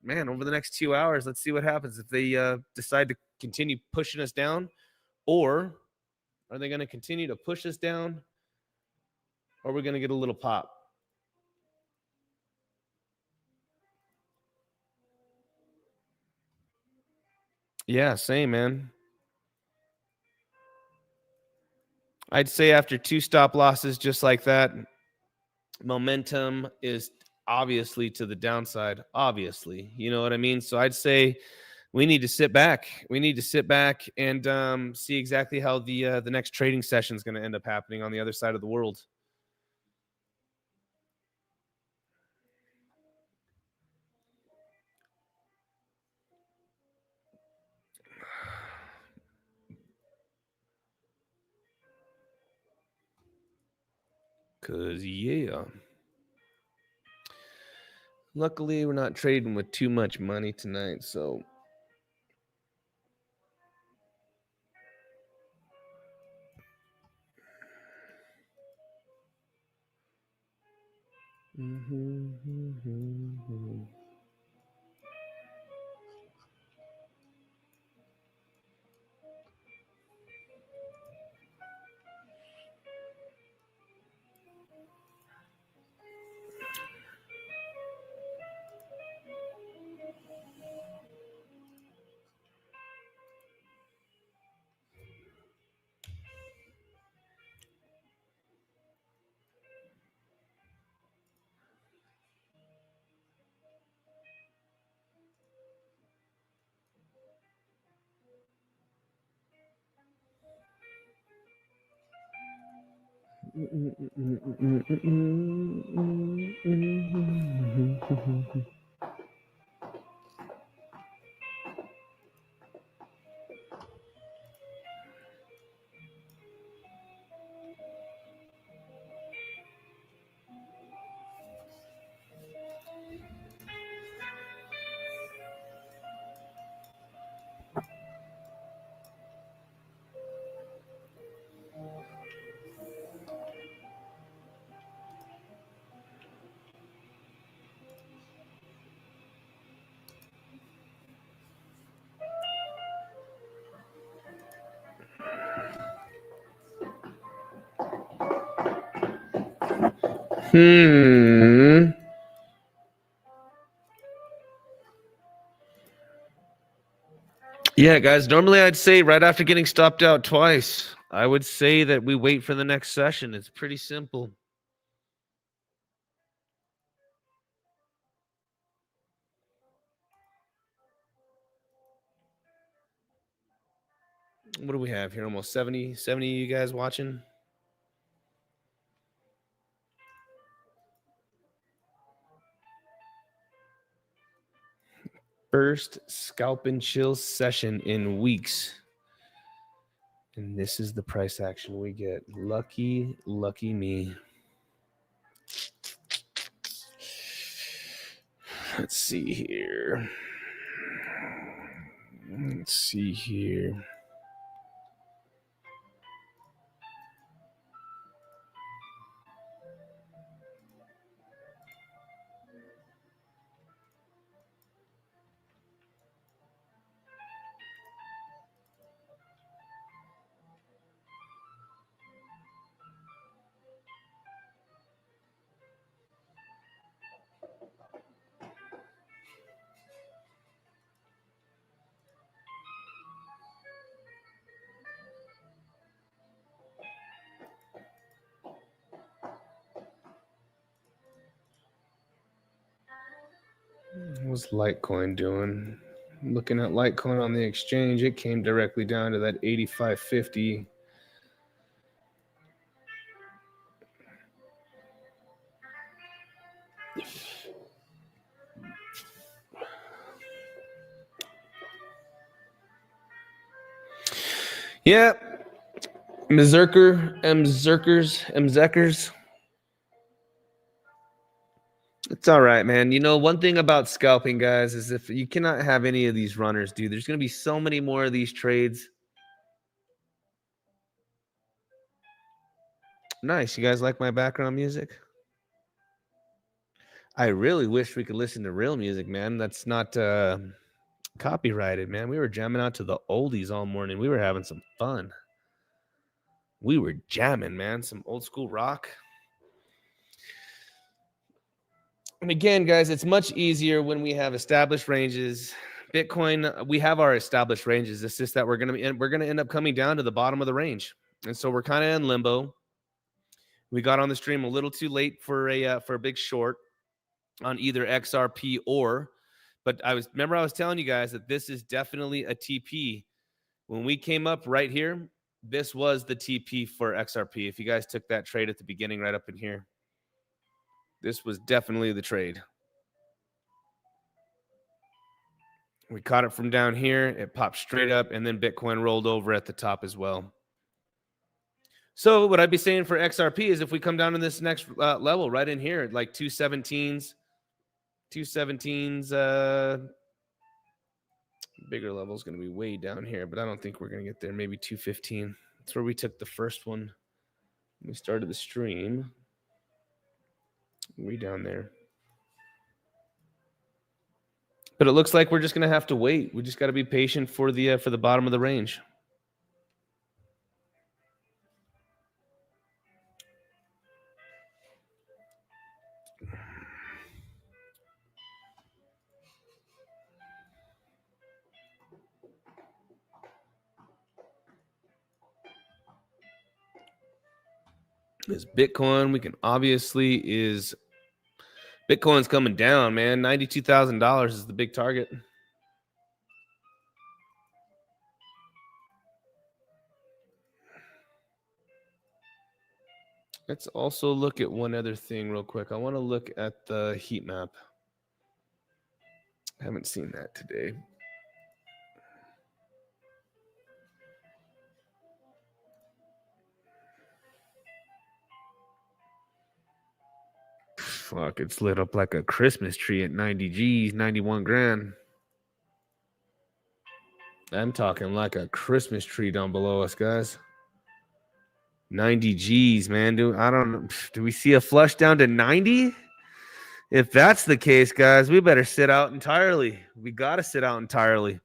man, over the next 2 hours, let's see what happens. If they decide to continue pushing us down, or are they going to continue to push us down, or we're going to get a little pop? Yeah, same, man. I'd say after 2 stop losses just like that, momentum is obviously to the downside. Obviously, you know what I mean? So I'd say we need to sit back. We need to sit back and see exactly how the next trading session is going to end up happening on the other side of the world. Because, yeah. Luckily, we're not trading with too much money tonight, so. Yeah, guys, normally I'd say right after getting stopped out twice, I would say that we wait for the next session. It's pretty simple. What do we have here? Almost 70 of you guys watching. First scalp and chill session in weeks. And this is the price action we get. Lucky, lucky me. Let's see here. Let's see here. What's Litecoin doing? Looking at Litecoin on the exchange, it came directly down to that 85.50. Yeah. Mzerkers. It's all right, man. You know, one thing about scalping, guys, is if you cannot have any of these runners, dude, there's going to be so many more of these trades. Nice. You guys like my background music? I really wish we could listen to real music, man. That's not copyrighted, man. We were jamming out to the oldies all morning. We were having some fun. We were jamming, man. Some old school rock. And again, guys, it's much easier when we have established ranges. Bitcoin, we have our established ranges. It's just that we're gonna end up coming down to the bottom of the range, and so we're kind of in limbo. We got on the stream a little too late for a big short on either XRP or, but I was telling you guys that this is definitely a TP. When we came up right here, this was the TP for XRP. If you guys took that trade at the beginning, right up in here, this was definitely the trade. We caught it from down here. It popped straight up, and then Bitcoin rolled over at the top as well. So what I'd be saying for XRP is if we come down to this next level right in here, like 217s, bigger level is going to be way down here, but I don't think we're going to get there. Maybe 215. That's where we took the first one. We started the stream. Way down there. But it looks like we're just going to have to wait. We just got to be patient for the bottom of the range. Is Bitcoin, we can obviously Bitcoin's coming down, man. $92,000 is the big target. Let's also look at one other thing real quick. I want to look at the heat map. I haven't seen that today. Fuck, it's lit up like a Christmas tree at 90 G's, 91 grand. I'm talking like a Christmas tree down below us, guys. 90 G's, man. Do we see a flush down to 90? If that's the case, guys, we better sit out entirely. We got to sit out entirely.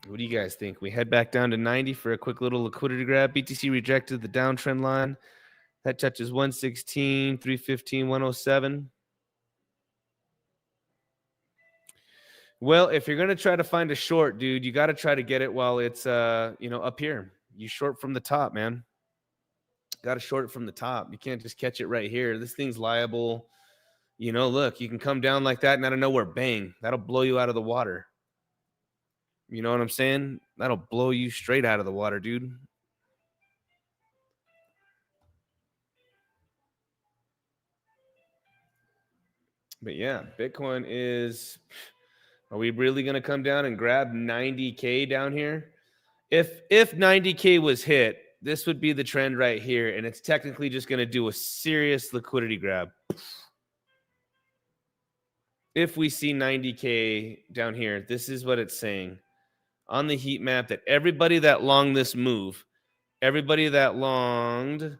What do you guys think? We head back down to 90 for a quick little liquidity grab. BTC rejected the downtrend line. That touches 116, 315, 107. Well, if you're going to try to find a short, dude, you got to try to get it while it's up here. You short from the top, man. Got to short it from the top. You can't just catch it right here. This thing's liable. Look, you can come down like that and out of nowhere, bang. That'll blow you out of the water. You know what I'm saying? That'll blow you straight out of the water, dude. But yeah, Bitcoin is... Are we really going to come down and grab 90K down here? If 90K was hit, this would be the trend right here, and it's technically just going to do a serious liquidity grab. If we see 90K down here, this is what it's saying on the heat map, that everybody that longed this move, everybody that longed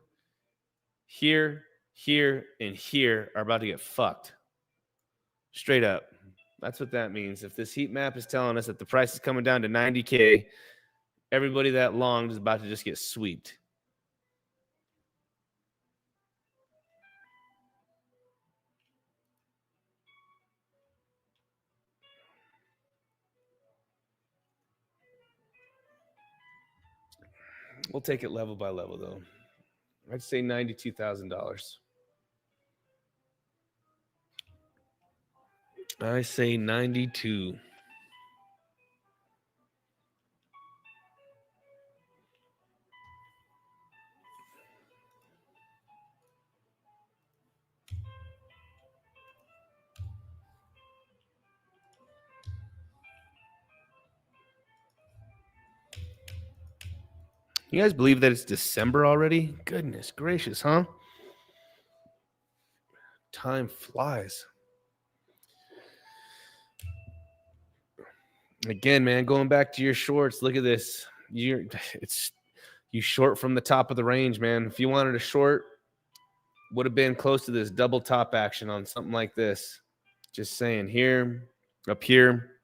here, here, and here are about to get fucked. Straight up. That's what that means. If this heat map is telling us that the price is coming down to 90K, everybody that longed is about to just get swept. We'll take it level by level, though. I'd say $92,000. I say 92. You guys believe that it's December already? Goodness gracious, huh? Time flies. Again, man, going back to your shorts, look at this. You short from the top of the range, man. If you wanted a short, would have been close to this double top action on something like this. Just saying, here, up here.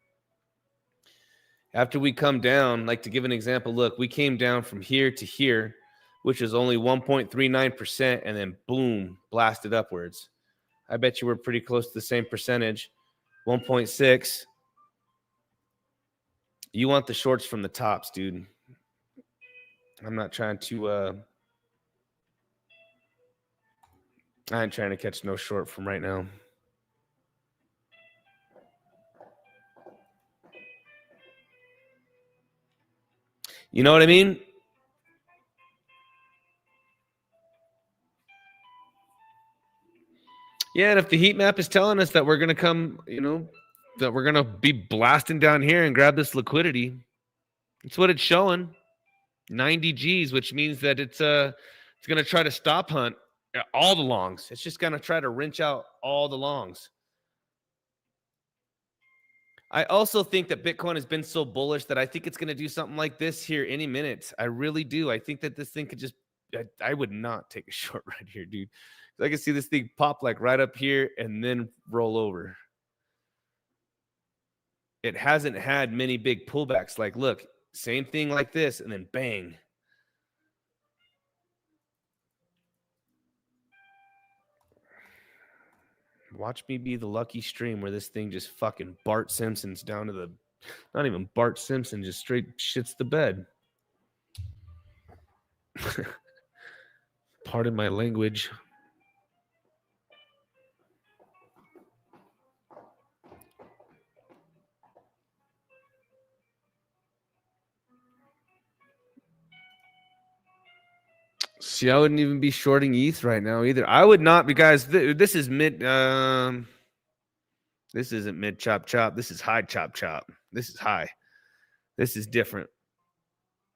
After we come down, like to give an example, look, we came down from here to here, which is only 1.39%, and then boom, blasted upwards. I bet you we're pretty close to the same percentage, 1.6. You want the shorts from the tops, dude. I'm not trying to, I ain't trying to catch no short from right now. You know what I mean? Yeah, and if the heat map is telling us that we're going to come, that we're going to be blasting down here and grab this liquidity, that's what it's showing. 90 G's, which means that it's going to try to stop hunt all the longs. It's just going to try to wrench out all the longs. I also think that Bitcoin has been so bullish that I think it's going to do something like this here any minute. I really do. I think that this thing could just, I would not take a short right here, dude. I can see this thing pop like right up here and then roll over. It hasn't had many big pullbacks. Like, look, same thing like this, and then bang. Watch me be the lucky stream where this thing just fucking Bart Simpson's down to the, not even Bart Simpson, just straight shits the bed. Pardon my language. See, I wouldn't even be shorting ETH right now either. I would not, because this is mid. This isn't mid chop chop. This is high chop chop. This is high. This is different.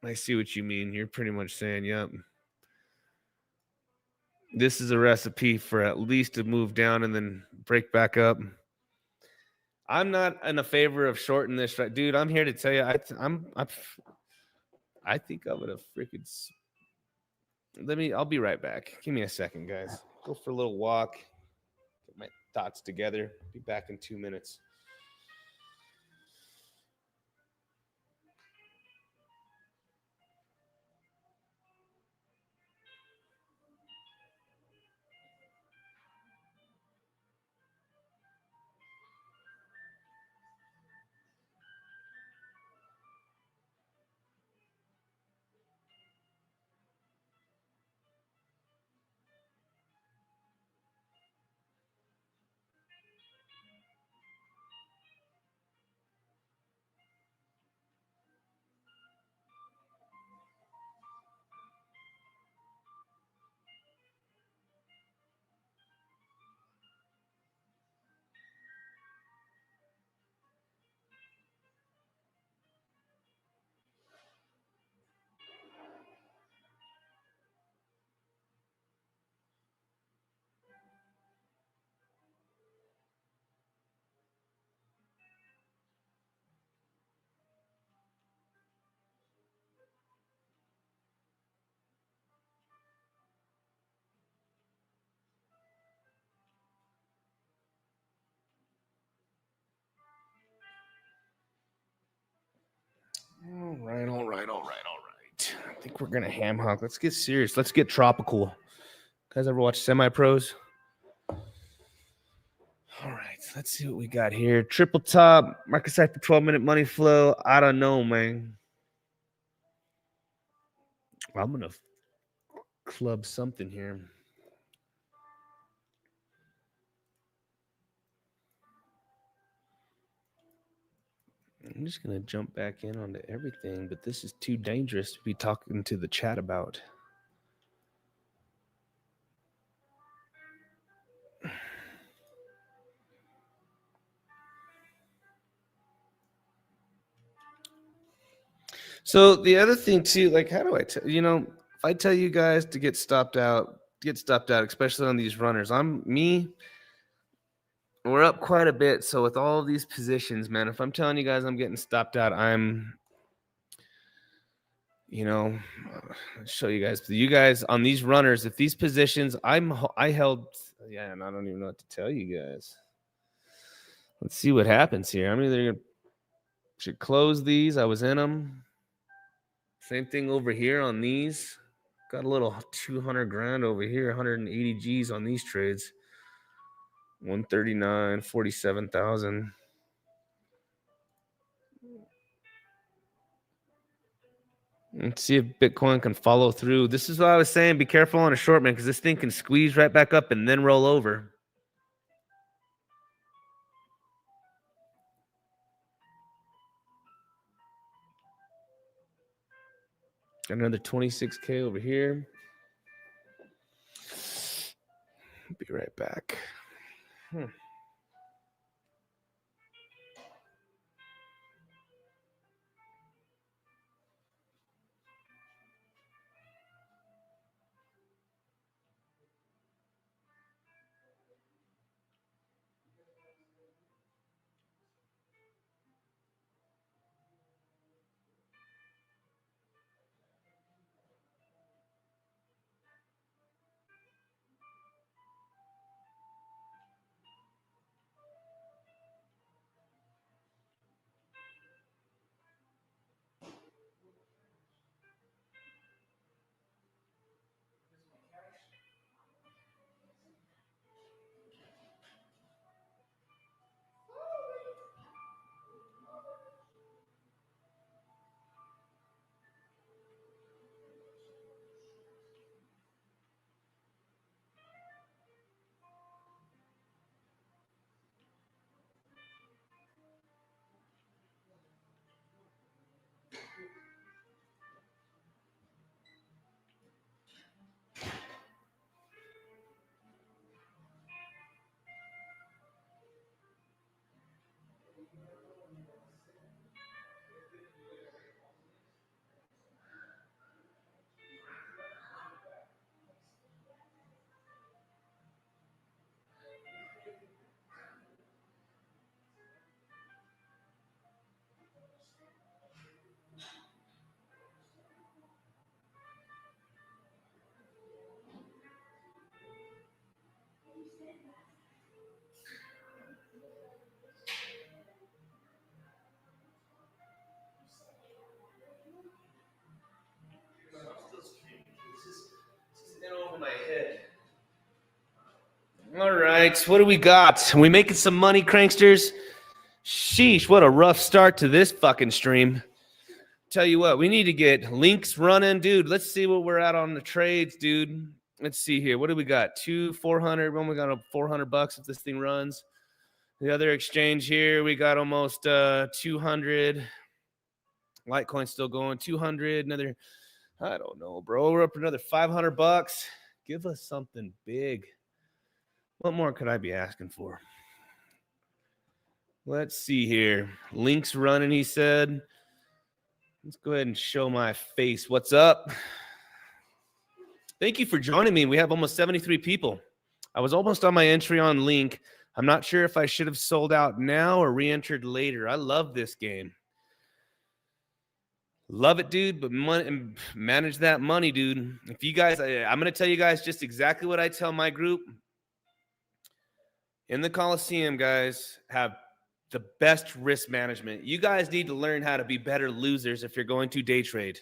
I see what you mean. You're pretty much saying, yep. This is a recipe for at least to move down and then break back up. I'm not in a favor of shorting this, right, dude. I'm here to tell you, I think I'm gonna freaking. I'll be right back. Give me a second, guys. Go for a little walk. Get my thoughts together. Be back in 2 minutes. All right. I think we're gonna ham hock. Let's get serious. Let's get tropical. Guys, ever watch Semi Pros? All right, let's see what we got here. Triple top, market size for 12-minute money flow. I don't know, man. I'm gonna club something here. I'm just gonna jump back in onto everything, but this is too dangerous to be talking to the chat about. So the other thing too, like, how do I tell, if I tell you guys to get stopped out, especially on these runners. We're up quite a bit. So with all these positions, man, if I'm telling you guys I'm getting stopped out, I'm, show you guys on these runners, if these positions I held, yeah, and I don't even know what to tell you guys. Let's see what happens here. I'm either should close these. I was in them. Same thing over here on these. Got a little 200 grand over here, 180 G's on these trades. 139, 47,000. Let's see if Bitcoin can follow through. This is what I was saying. Be careful on a short, man, because this thing can squeeze right back up and then roll over. Got another 26K over here. Be right back. on my head. All right, what do we got? Are we making some money, cranksters? Sheesh, what a rough start to this fucking stream. Tell you what, we need to get links running, dude. Let's see what we're at on the trades, dude. Let's see here. What do we got? 400. We only got $400 if this thing runs. The other exchange here, we got almost 200. Litecoin's still going 200. Another, I don't know, bro. We're up another $500. Give us something big. What more could I be asking for? Let's see here. Links running, he said. Let's go ahead and show my face. What's up? Thank you for joining me. We have almost 73 people. I was almost on my entry on Link. I'm not sure if I should have sold out now or re-entered later. I love this game. Love it, dude, but manage that money, dude. If you guys, I'm going to tell you guys just exactly what I tell my group. In the Coliseum, guys, have the best risk management. You guys need to learn how to be better losers if you're going to day trade.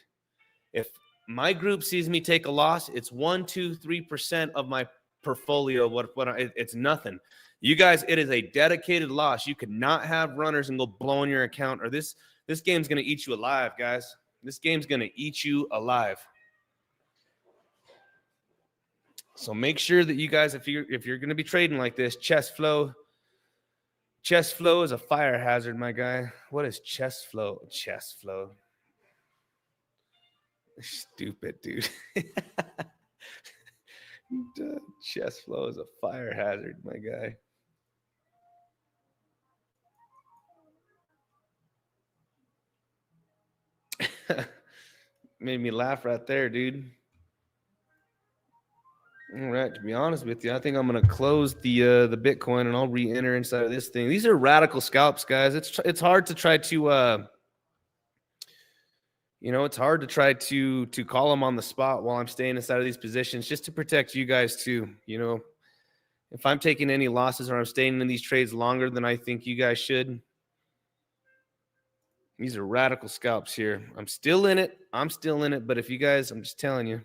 If my group sees me take a loss, it's 1, 2, 3% of my portfolio. It's nothing. You guys, it is a dedicated loss. You could not have runners and go blowing your account, or this game's going to eat you alive, guys. This game's going to eat you alive. So make sure that you guys, if you're going to be trading like this, chest flow is a fire hazard, my guy. What is chest flow? Chest flow. Stupid, dude. Chest flow is a fire hazard, my guy. Made me laugh right there, dude. All right, to be honest with you, I think I'm going to close the Bitcoin and I'll re-enter inside of this thing. These are radical scalps, guys. It's hard to try to it's hard to try to call them on the spot while I'm staying inside of these positions, just to protect you guys too. If I'm taking any losses or I'm staying in these trades longer than I think you guys should, these are radical scalps here. I'm still in it. But if you guys, I'm just telling you,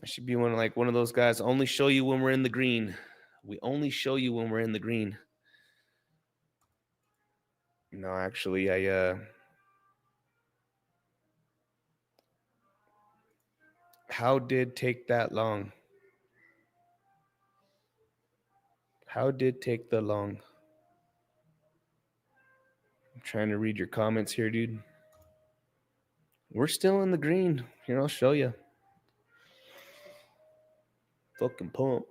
I should be one of those guys. Only show you when we're in the green. We only show you when we're in the green. No, actually, how did take that long? How did take the long? I'm trying to read your comments here, dude. We're still in the green. Here, I'll show you. Fucking pump.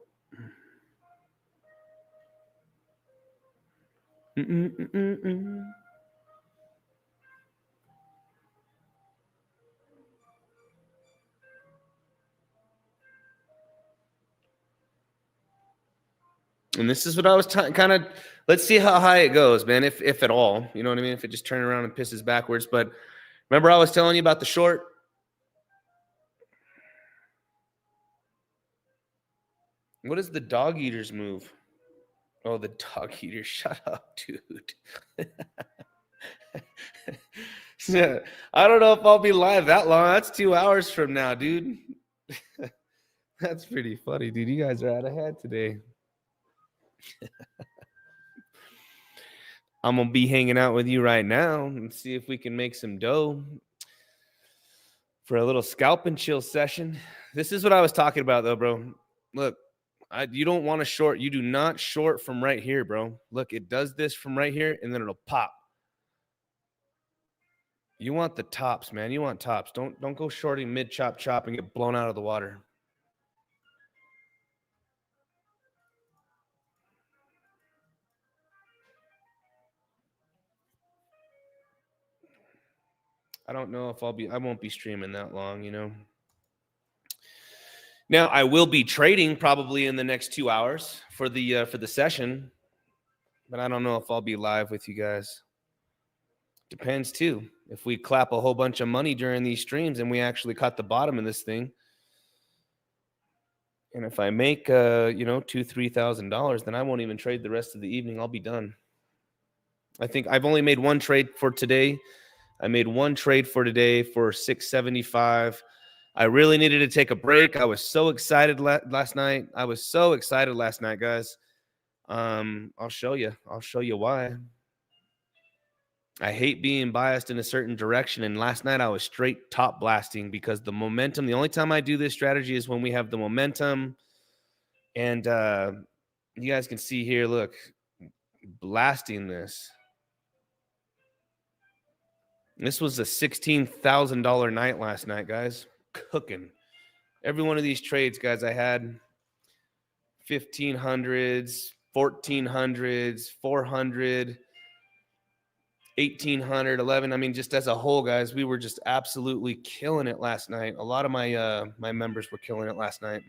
And this is what I was kind of, let's see how high it goes, man, if at all. You know what I mean? If it just turns around and pisses backwards. But remember I was telling you about the short? What is the dog eaters move? Oh, the dog eater. Shut up, dude. Yeah, I don't know if I'll be live that long. That's 2 hours from now, dude. That's pretty funny, dude. You guys are out ahead today. I'm going to be hanging out with you right now and see if we can make some dough for a little scalp and chill session. This is what I was talking about, though, bro. Look, you don't want to short. You do not short from right here, bro. Look, it does this from right here, and then it'll pop. You want the tops, man. You want tops. Don't go shorting mid chop and get blown out of the water. I don't know if I won't be streaming that long, Now, I will be trading probably in the next 2 hours for the session, but I don't know if I'll be live with you guys. Depends too. If we clap a whole bunch of money during these streams and we actually caught the bottom of this thing, and if I make $2,000-$3,000, then I won't even trade the rest of the evening. I'll be done. I think I've only made one trade for today. I made one trade for today for $675. I really needed to take a break. I was so excited last night. I was so excited last night, guys. I'll show you. I'll show you why. I hate being biased in a certain direction. And last night I was straight top blasting because the momentum, the only time I do this strategy is when we have the momentum. And you guys can see here, look, blasting this. This was a $16,000 night last night, guys. Cooking. Every one of these trades, guys, I had 1500s, 1400s, 400, 1800, 11. I mean, just as a whole, guys, we were just absolutely killing it last night. A lot of my my members were killing it last night.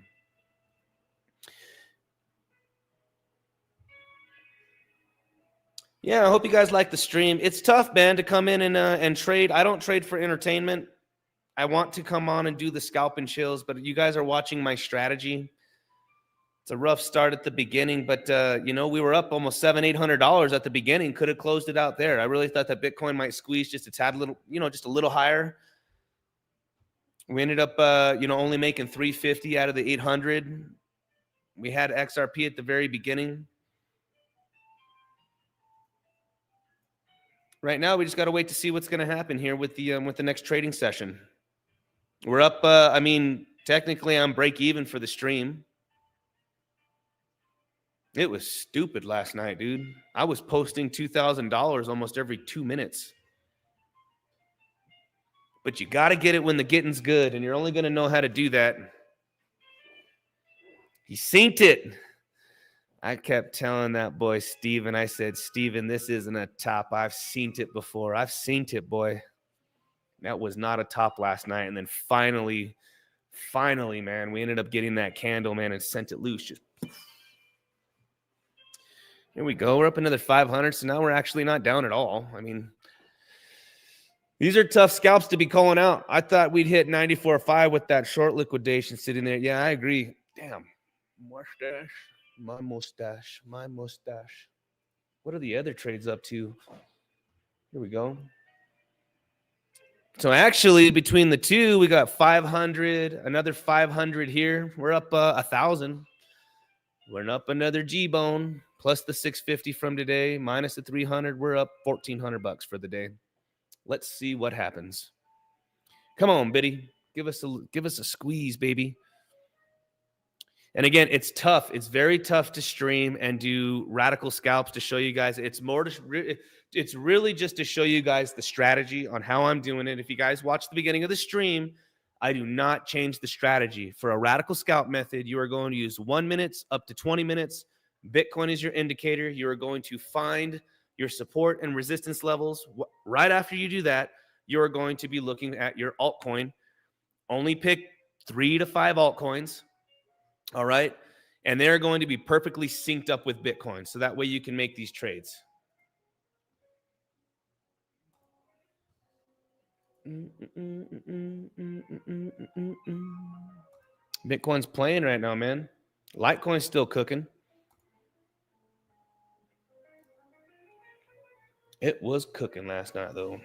Yeah, I hope you guys like the stream. It's tough, man, to come in and trade. I don't trade for entertainment. I want to come on and do the scalp and chills, but you guys are watching my strategy. It's a rough start at the beginning, but you know, we were up almost $700-800 at the beginning. Could have closed it out there. I really thought that Bitcoin might squeeze just a tad little, you know, just a little higher. We ended up, you know, only making 350 out of the 800. We had XRP at the very beginning. Right now, we just got to wait to see what's going to happen here with the next trading session. We're up. I mean, technically, I'm break even for the stream. It was stupid last night, dude. I was posting $2,000 almost every 2 minutes. But you got to get it when the getting's good, and you're only going to know how to do that. He synced it. I kept telling that boy, Steven, I said, Steven, this isn't a top. I've seen it before. I've seen it, boy. That was not a top last night. And then finally, man, we ended up getting that candle, man, and sent it loose. Just here we go. We're up another 500. So now we're actually not down at all. I mean, these are tough scalps to be calling out. I thought we'd hit 94.5 with that short liquidation sitting there. Yeah, I agree. Damn. Mustache. My mustache. My mustache. What are the other trades up to? Here we go. So actually, between the two, we got 500, another 500 here. We're up 1,000. We're up another G-bone, plus the 650 from today, minus the 300. We're up $1,400 for the day. Let's see what happens. Come on, Biddy. Give us a squeeze, baby. And again, it's tough. It's very tough to stream and do radical scalps to show you guys. It's really just to show you guys the strategy on how I'm doing it. If you guys watch the beginning of the stream, I do not change the strategy. For a radical scalp method, you are going to use 1 minute up to 20 minutes. Bitcoin is your indicator. You are going to find your support and resistance levels. Right after you do that, you are going to be looking at your altcoin. Only pick 3 to 5 altcoins. All right. And they're going to be perfectly synced up with Bitcoin. So that way you can make these trades. Bitcoin's playing right now, man. Litecoin's still cooking. It was cooking last night, though.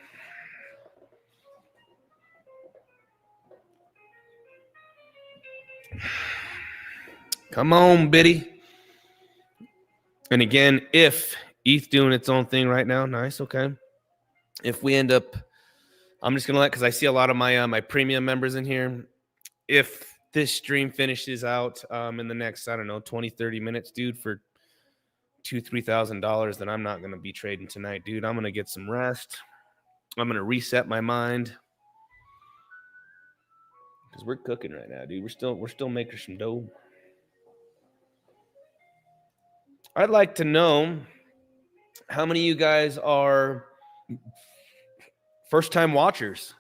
Come on, Biddy. And again, if ETH doing its own thing right now, nice, okay. If we end up, I'm just gonna because I see a lot of my my premium members in here. If this stream finishes out in the next, I don't know, 20-30 minutes, dude, for $2,000-3,000, then I'm not gonna be trading tonight, dude. I'm gonna get some rest. I'm gonna reset my mind because we're cooking right now, dude. We're still making some dough. I'd like to know how many of you guys are first-time watchers.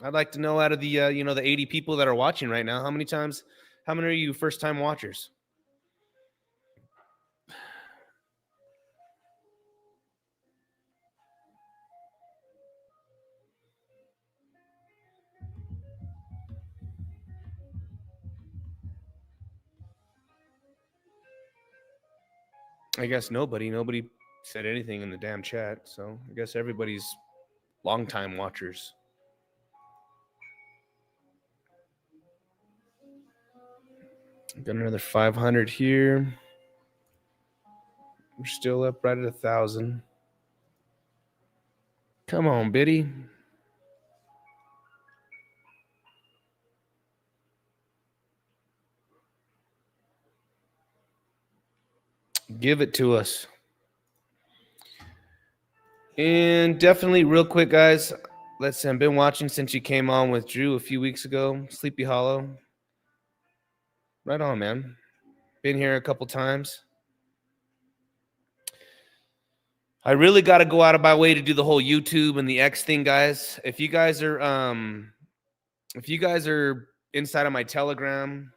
I'd like to know out of the you know, the 80 people that are watching right now, how many are you first-time watchers? I guess nobody said anything in the damn chat, so I guess everybody's long-time watchers. Got another 500 here. We're still up right at 1,000. Come on, Biddy. Give it to us. And definitely, real quick, guys. Let's see. I've been watching since you came on with Drew a few weeks ago. Sleepy Hollow. Right on, man. Been here a couple times. I really got to go out of my way to do the whole YouTube and the X thing, guys. If you guys are inside of my Telegram,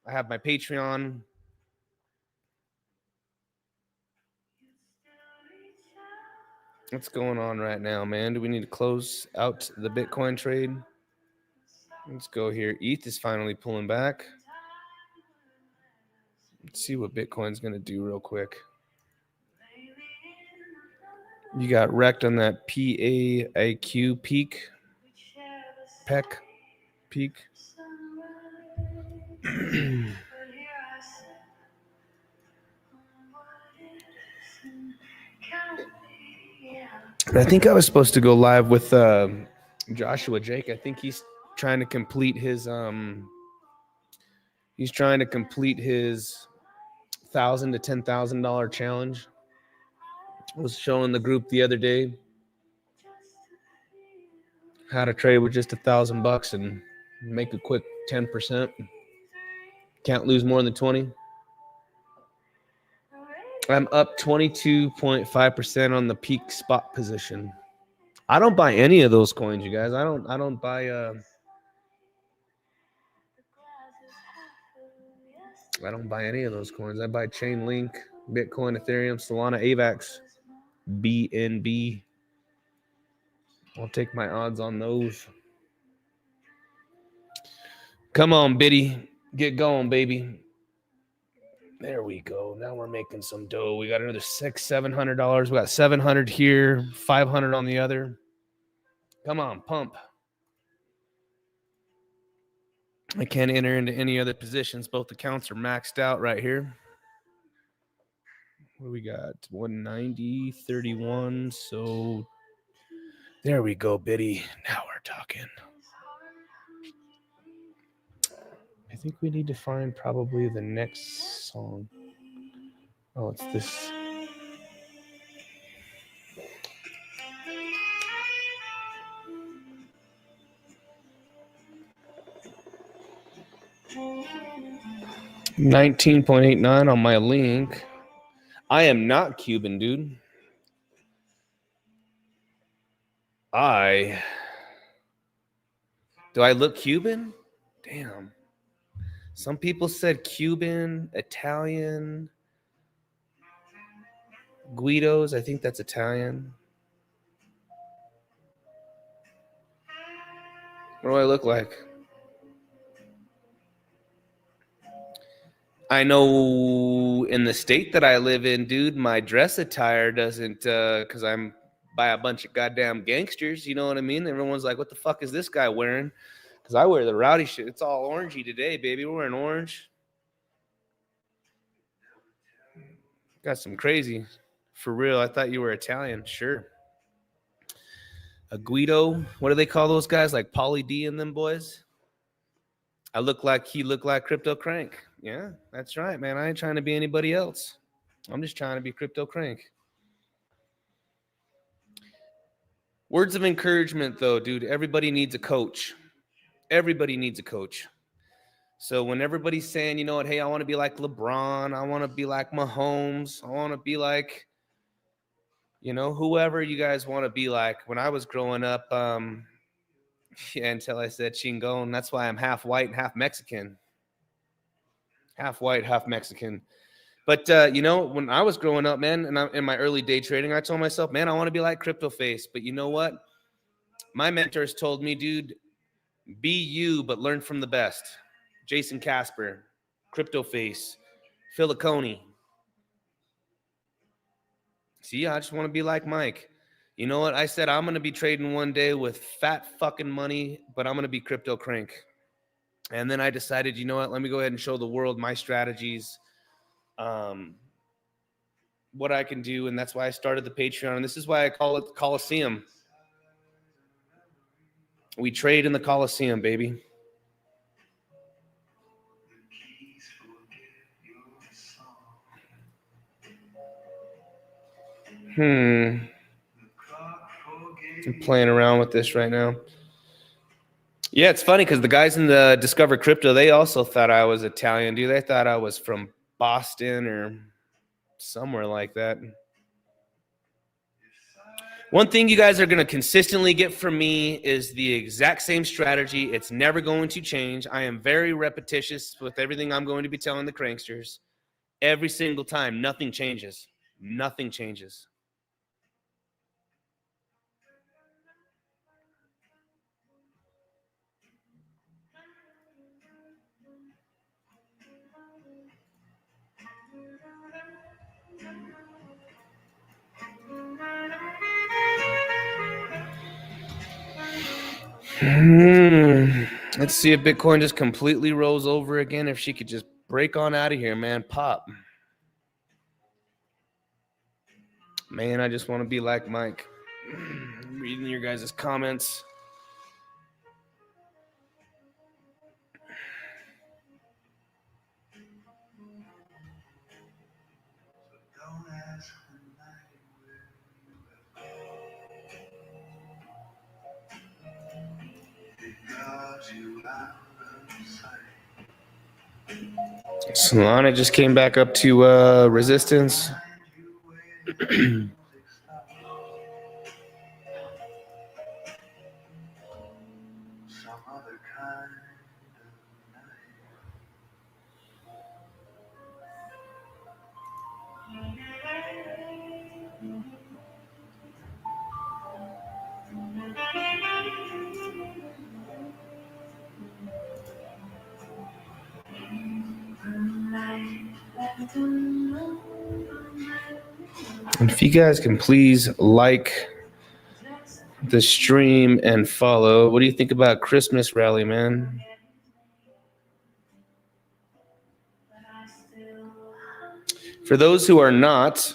I have my Patreon. What's going on right now, man? Do we need to close out the Bitcoin trade? Let's go here. ETH is finally pulling back. Let's see what Bitcoin's going to do real quick. You got wrecked on that PAIQ peak. PEC peak. I think I was supposed to go live with Joshua Jake. I think he's trying to complete his $1,000 to $10,000 challenge. I was showing the group the other day how to trade with just $1,000 and make a quick 10%. Can't lose more than 20. I'm up 22.5% on the peak spot position. I don't buy any of those coins, you guys. I don't buy I don't buy any of those coins. I buy Chainlink, Bitcoin, Ethereum, Solana, AVAX, BNB. I'll take my odds on those. Come on, Biddy. Get going, baby. There we go. Now we're making some dough. We got another $700. We got 700 here, 500 on the other. Come on, pump. I can't enter into any other positions. Both accounts are maxed out right here. What do we got? 190, 31. So there we go, Biddy. Now we're talking. I think we need to find probably the next song. Oh, it's this. $19.89 on my link. I am not Cuban, dude. Do I look Cuban? Damn. Some people said Cuban, Italian, Guidos. I think that's Italian. What do I look like? I know in the state that I live in, dude, my dress attire doesn't, because I'm by a bunch of goddamn gangsters, you know what I mean? Everyone's like, what the fuck is this guy wearing? Because I wear the rowdy shit. It's all orangey today, baby. We're wearing orange. Got some crazy. For real, I thought you were Italian. Sure. A Guido. What do they call those guys? Like Pauly D and them boys? He looked like CryptoCrank. Yeah, that's right, man. I ain't trying to be anybody else. I'm just trying to be CryptoCrank. Words of encouragement, though, dude. Everybody needs a coach. Everybody needs a coach. So when everybody's saying, you know what, hey, I want to be like LeBron, I want to be like Mahomes, I want to be like, you know, whoever you guys want to be like. When I was growing up, until I said Chingon, that's why I'm half white and half Mexican. Half white, half Mexican. But, you know, when I was growing up, man, and in my early day trading, I told myself, man, I want to be like CryptoFace. But you know what? My mentors told me, dude, be you, but learn from the best. Jason Casper, CryptoFace, Filicone. See, I just want to be like Mike. You know what? I said I'm going to be trading one day with fat fucking money, but I'm going to be CryptoCrank. And then I decided, you know what, let me go ahead and show the world my strategies, what I can do. And that's why I started the Patreon. And this is why I call it the Coliseum. We trade in the Coliseum, baby. I'm playing around with this right now. Yeah, it's funny because the guys in the Discover Crypto, they also thought I was Italian, dude. They thought I was from Boston or somewhere like that. One thing you guys are going to consistently get from me is the exact same strategy. It's never going to change. I am very repetitious with everything I'm going to be telling the cranksters. Every single time, nothing changes. Nothing changes. Let's see if Bitcoin just completely rolls over again. If she could just break on out of here, man. Pop. Man, I just want to be like Mike. Reading your guys' comments. Solana just came back up to resistance. And if you guys can please like the stream and follow. What do you think about Christmas rally, man? For those who are not,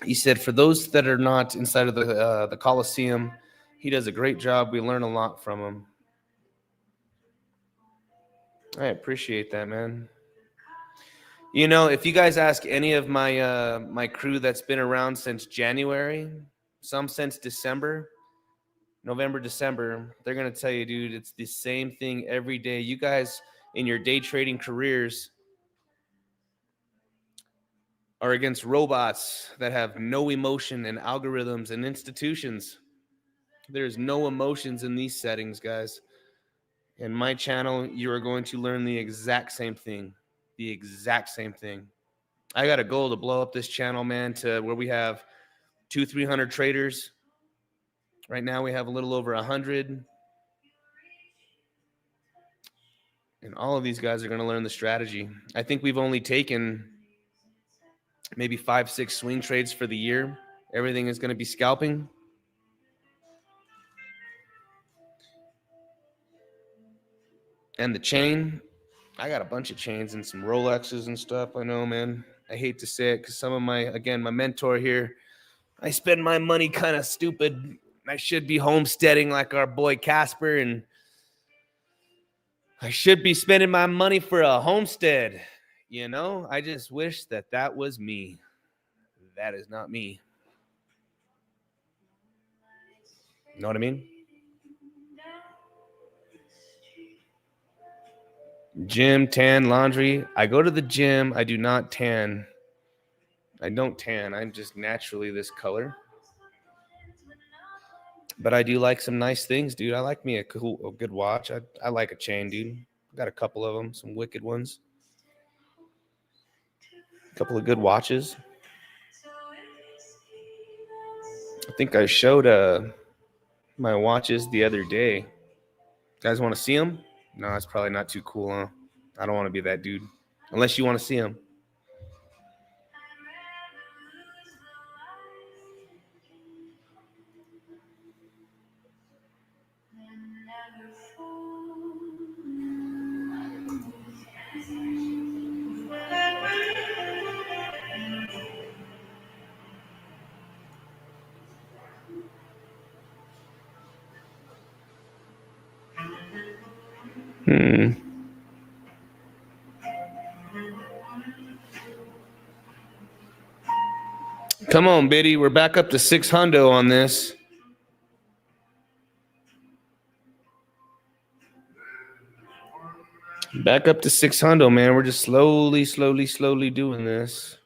he said, for those that are not inside of the Coliseum, he does a great job. We learn a lot from him. I appreciate that, man. You know, if you guys ask any of my my crew that's been around since January, some since December, November, December, they're going to tell you, dude, it's the same thing every day. You guys in your day trading careers are against robots that have no emotion and algorithms and institutions. There's no emotions in these settings, guys. In my channel, you are going to learn the exact same thing. The exact same thing. I got a goal to blow up this channel, man, to where we have 200-300 traders. Right now we have a little over 100. And all of these guys are going to learn the strategy. I think we've only taken maybe 5-6 swing trades for the year. Everything is going to be scalping. And the chain, I got a bunch of chains and some Rolexes and stuff. I know, man. I hate to say it because some of my mentor here, I spend my money kind of stupid. I should be homesteading like our boy Casper, and I should be spending my money for a homestead. You know, I just wish that that was me. That is not me. You know what I mean? Gym, tan, laundry. I go to the gym. I do not tan. I don't tan. I'm just naturally this color. But I do like some nice things, dude. I like me a good watch. I like a chain, dude. Got a couple of them, some wicked ones. A couple of good watches. I think I showed my watches the other day. Guys want to see them? No, it's probably not too cool, huh? I don't want to be that dude. Unless you want to see them. Come on, Biddy. We're back up to 600 on this. Back up to 600, man. We're just slowly doing this.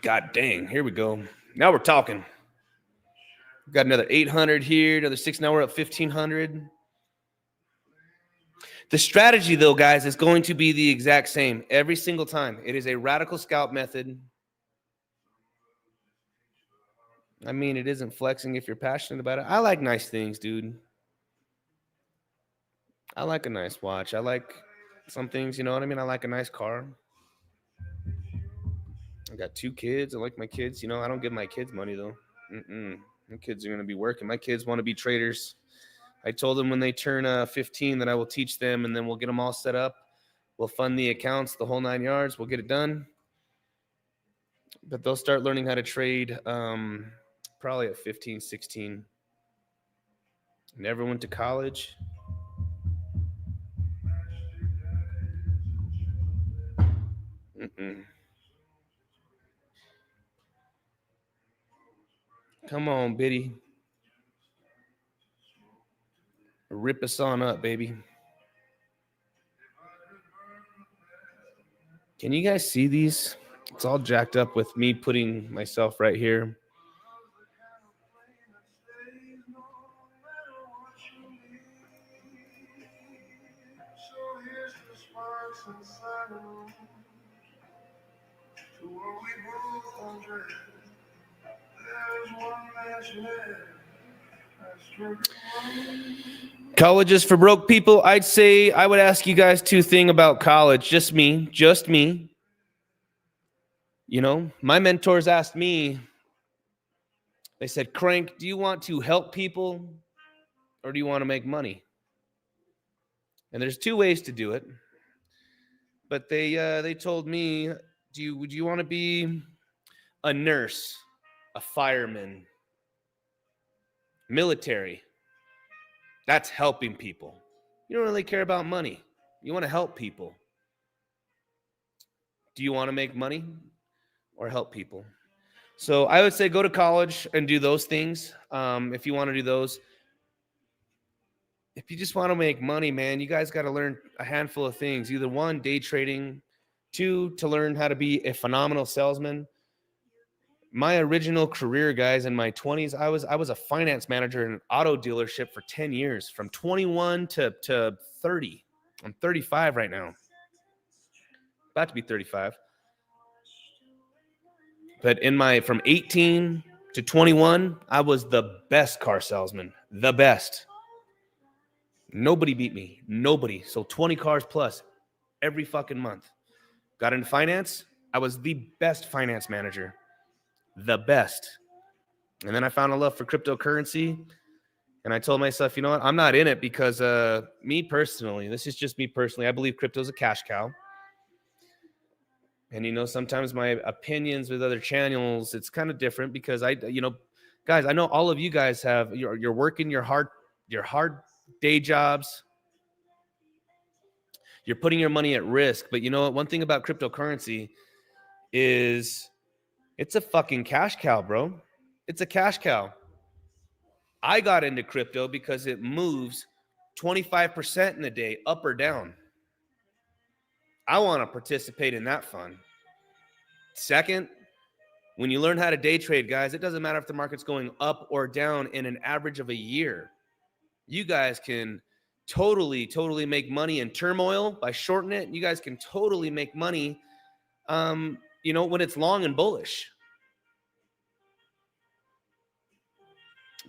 God dang. Here we go. Now we're talking. We've got another 800 here, another 6. Now we're up 1,500. The strategy, though, guys, is going to be the exact same every single time. It is a radical scalp method. I mean, it isn't flexing if you're passionate about it. I like nice things, dude. I like a nice watch. I like some things, you know what I mean? I like a nice car. I got 2 kids. I like my kids. You know, I don't give my kids money, though. My kids are going to be working. My kids want to be traders. I told them when they turn 15 that I will teach them, and then we'll get them all set up. We'll fund the accounts, the whole 9 yards. We'll get it done. But they'll start learning how to trade probably at 15, 16. Never went to college. Come on, Biddy. Rip us on up, baby. Can you guys see these? It's all jacked up with me putting myself right here. Colleges for broke people. I'd say I would ask you guys 2 things about college. Just me. You know, my mentors asked me, they said, Crank, do you want to help people or do you want to make money? And there's 2 ways to do it. But they told me, would you want to be a nurse, a fireman, military? That's helping people. You don't really care about money. You want to help people. Do you want to make money or help people? So I would say go to college and do those things. If you want to do those. If you just want to make money, man, you guys got to learn a handful of things. Either 1, day trading. 2, to learn how to be a phenomenal salesman. My original career, guys, in my 20s, I was a finance manager in an auto dealership for 10 years, from 21 to 30. I'm 35 right now. About to be 35. But from 18 to 21, I was the best car salesman. The best. Nobody beat me. Nobody. So 20 cars plus every fucking month. Got into finance. I was the best finance manager. The best. And then I found a love for cryptocurrency. And I told myself, you know what? I'm not in it because me personally, this is just me personally. I believe crypto is a cash cow. And, you know, sometimes my opinions with other channels, it's kind of different because guys, I know all of you guys you're working your hard day jobs. You're putting your money at risk. But you know what? One thing about cryptocurrency is it's a fucking cash cow, bro. It's a cash cow. I got into crypto because it moves 25% in a day, up or down. I want to participate in that fun. Second, when you learn how to day trade, guys, it doesn't matter if the market's going up or down in an average of a year. You guys can totally make money in turmoil by shorting it. You guys can totally make money, when it's long and bullish.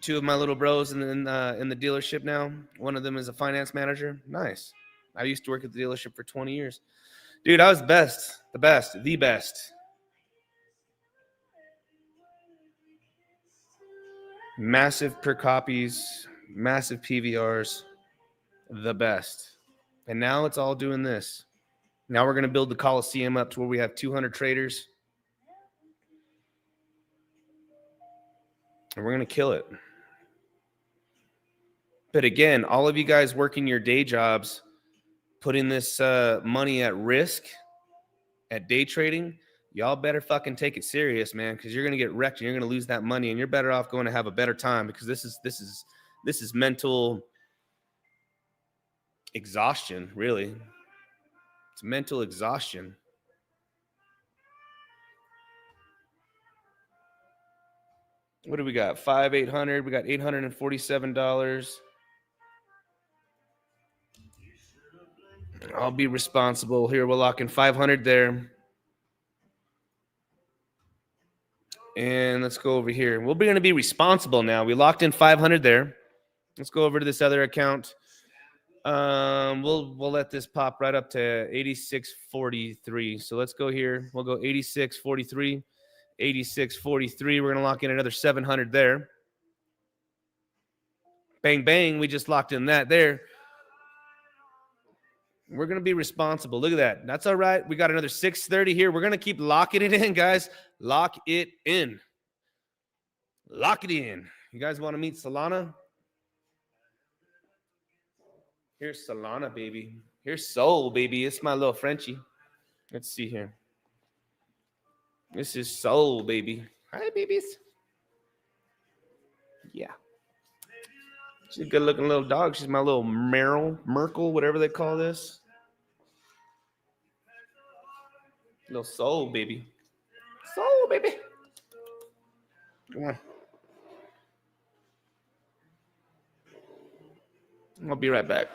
2 of my little bros in the dealership now. One of them is a finance manager. Nice. I used to work at the dealership for 20 years. Dude, I was the best. Massive per copies, massive PVRs, the best. And now it's all doing this. Now we're going to build the Coliseum up to where we have 200 traders. And we're going to kill it. But again, all of you guys working your day jobs, putting this money at risk at day trading, y'all better fucking take it serious, man, because you're gonna get wrecked and you're gonna lose that money, and you're better off going to have a better time, because this is mental exhaustion, really. It's mental exhaustion. What do we got? 800. We got $847. I'll be responsible here. We'll lock in 500 there. And let's go over here. We're going to be responsible now. We locked in 500 there. Let's go over to this other account. We'll let this pop right up to 86.43. So let's go here. We'll go 86.43, 86.43. We're going to lock in another 700 there. Bang, bang. We just locked in that there. We're going to be responsible. Look at that. That's all right. We got another 630 here. We're going to keep locking it in, guys. Lock it in. Lock it in. You guys want to meet Solana? Here's Solana, baby. Here's Soul, baby. It's my little Frenchie. Let's see here. This is Soul, baby. Hi, babies. Yeah. She's a good-looking little dog. She's my little Merkel, whatever they call this. Little Soul, baby. Soul, baby. Come on. I'll be right back.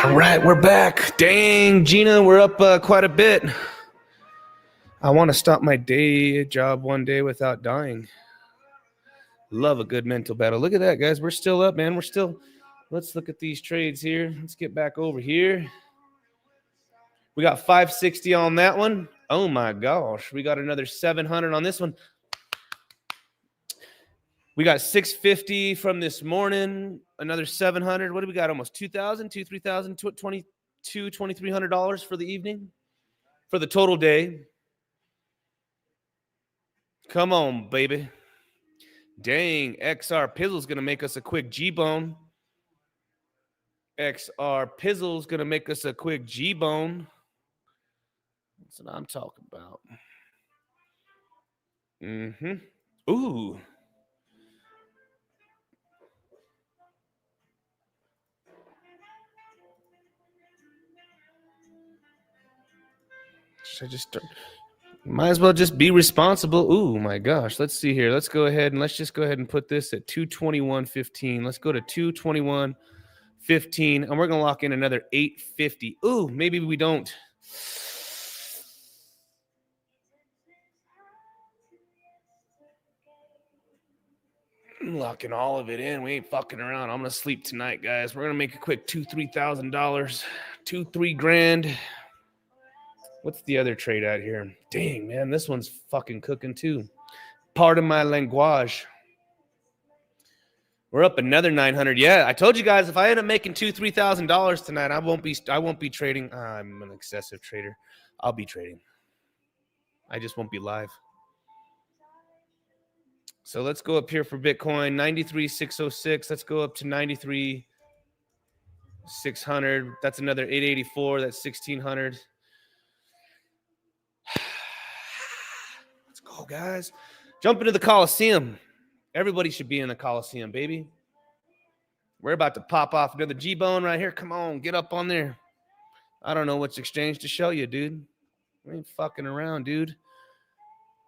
All right, we're back. Dang, Gina, we're up quite a bit. I want to stop my day job one day without dying. Love a good mental battle. Look at that, guys. We're still up, man. We're still. Let's look at these trades here. Let's get back over here. We got 560 on that one. Oh, my gosh. We got another 700 on this one. We got 650 from this morning, another 700. What do we got? Almost 2,000, $3,000, $2,300 for the evening, for the total day. Come on, baby. Dang, XR Pizzle's going to make us a quick G-bone. XR Pizzle's going to make us a quick G-bone. That's what I'm talking about. Ooh. Should I just start? Might as well just be responsible. Ooh, my gosh. Let's see here. Let's go ahead and let's just go ahead and put this at 221.15. Let's go to 221.15, and we're going to lock in another 850. Ooh, maybe we don't. I'm locking all of it in. We ain't fucking around. I'm going to sleep tonight, guys. We're going to make a quick $2,000, $3,000, $3,000. What's the other trade out here? Dang, man, this one's fucking cooking too. Pardon my language. We're up another 900. Yeah, I told you guys if I end up making $2,000-$3,000 tonight, I won't be trading. I'm an excessive trader. I'll be trading. I just won't be live. So let's go up here for Bitcoin, 93,606. Let's go up to 93,600. That's another 884. That's 1,600. Let's go, guys. Jump into the Coliseum. Everybody should be in the Coliseum, baby. We're about to pop off another G-bone right here. Come on, get up on there. I don't know which exchange to show you, dude. We ain't fucking around, dude.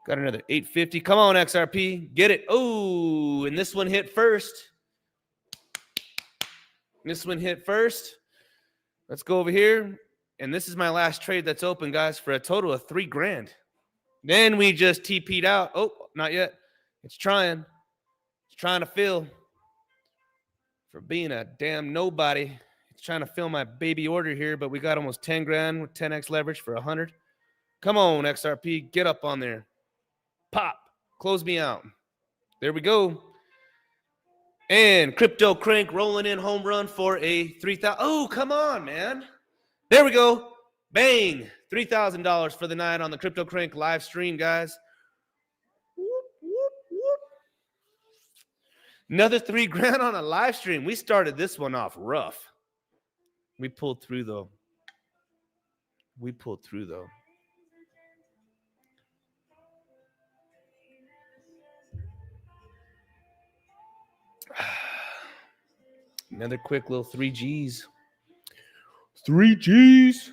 Got another 850. Come on, XRP. Get it. Oh, and this one hit first. This one hit first. Let's go over here. And this is my last trade that's open, guys, for a total of $3,000. Then we just TP'd out. Oh, not yet. It's trying. It's trying to fill. For being a damn nobody. It's trying to fill my baby order here, but we got almost 10 grand with 10x leverage for 100. Come on, XRP. Get up on there. Pop. Close me out. There we go. And CryptoCrank rolling in home run for a 3,000. Oh, come on, man. There we go. Bang. $3,000 for the night on the CryptoCrank live stream, guys. Whoop, whoop, whoop. Another $3,000 on a live stream. We started this one off rough. We pulled through, though. Another quick little 3Gs. 3Gs.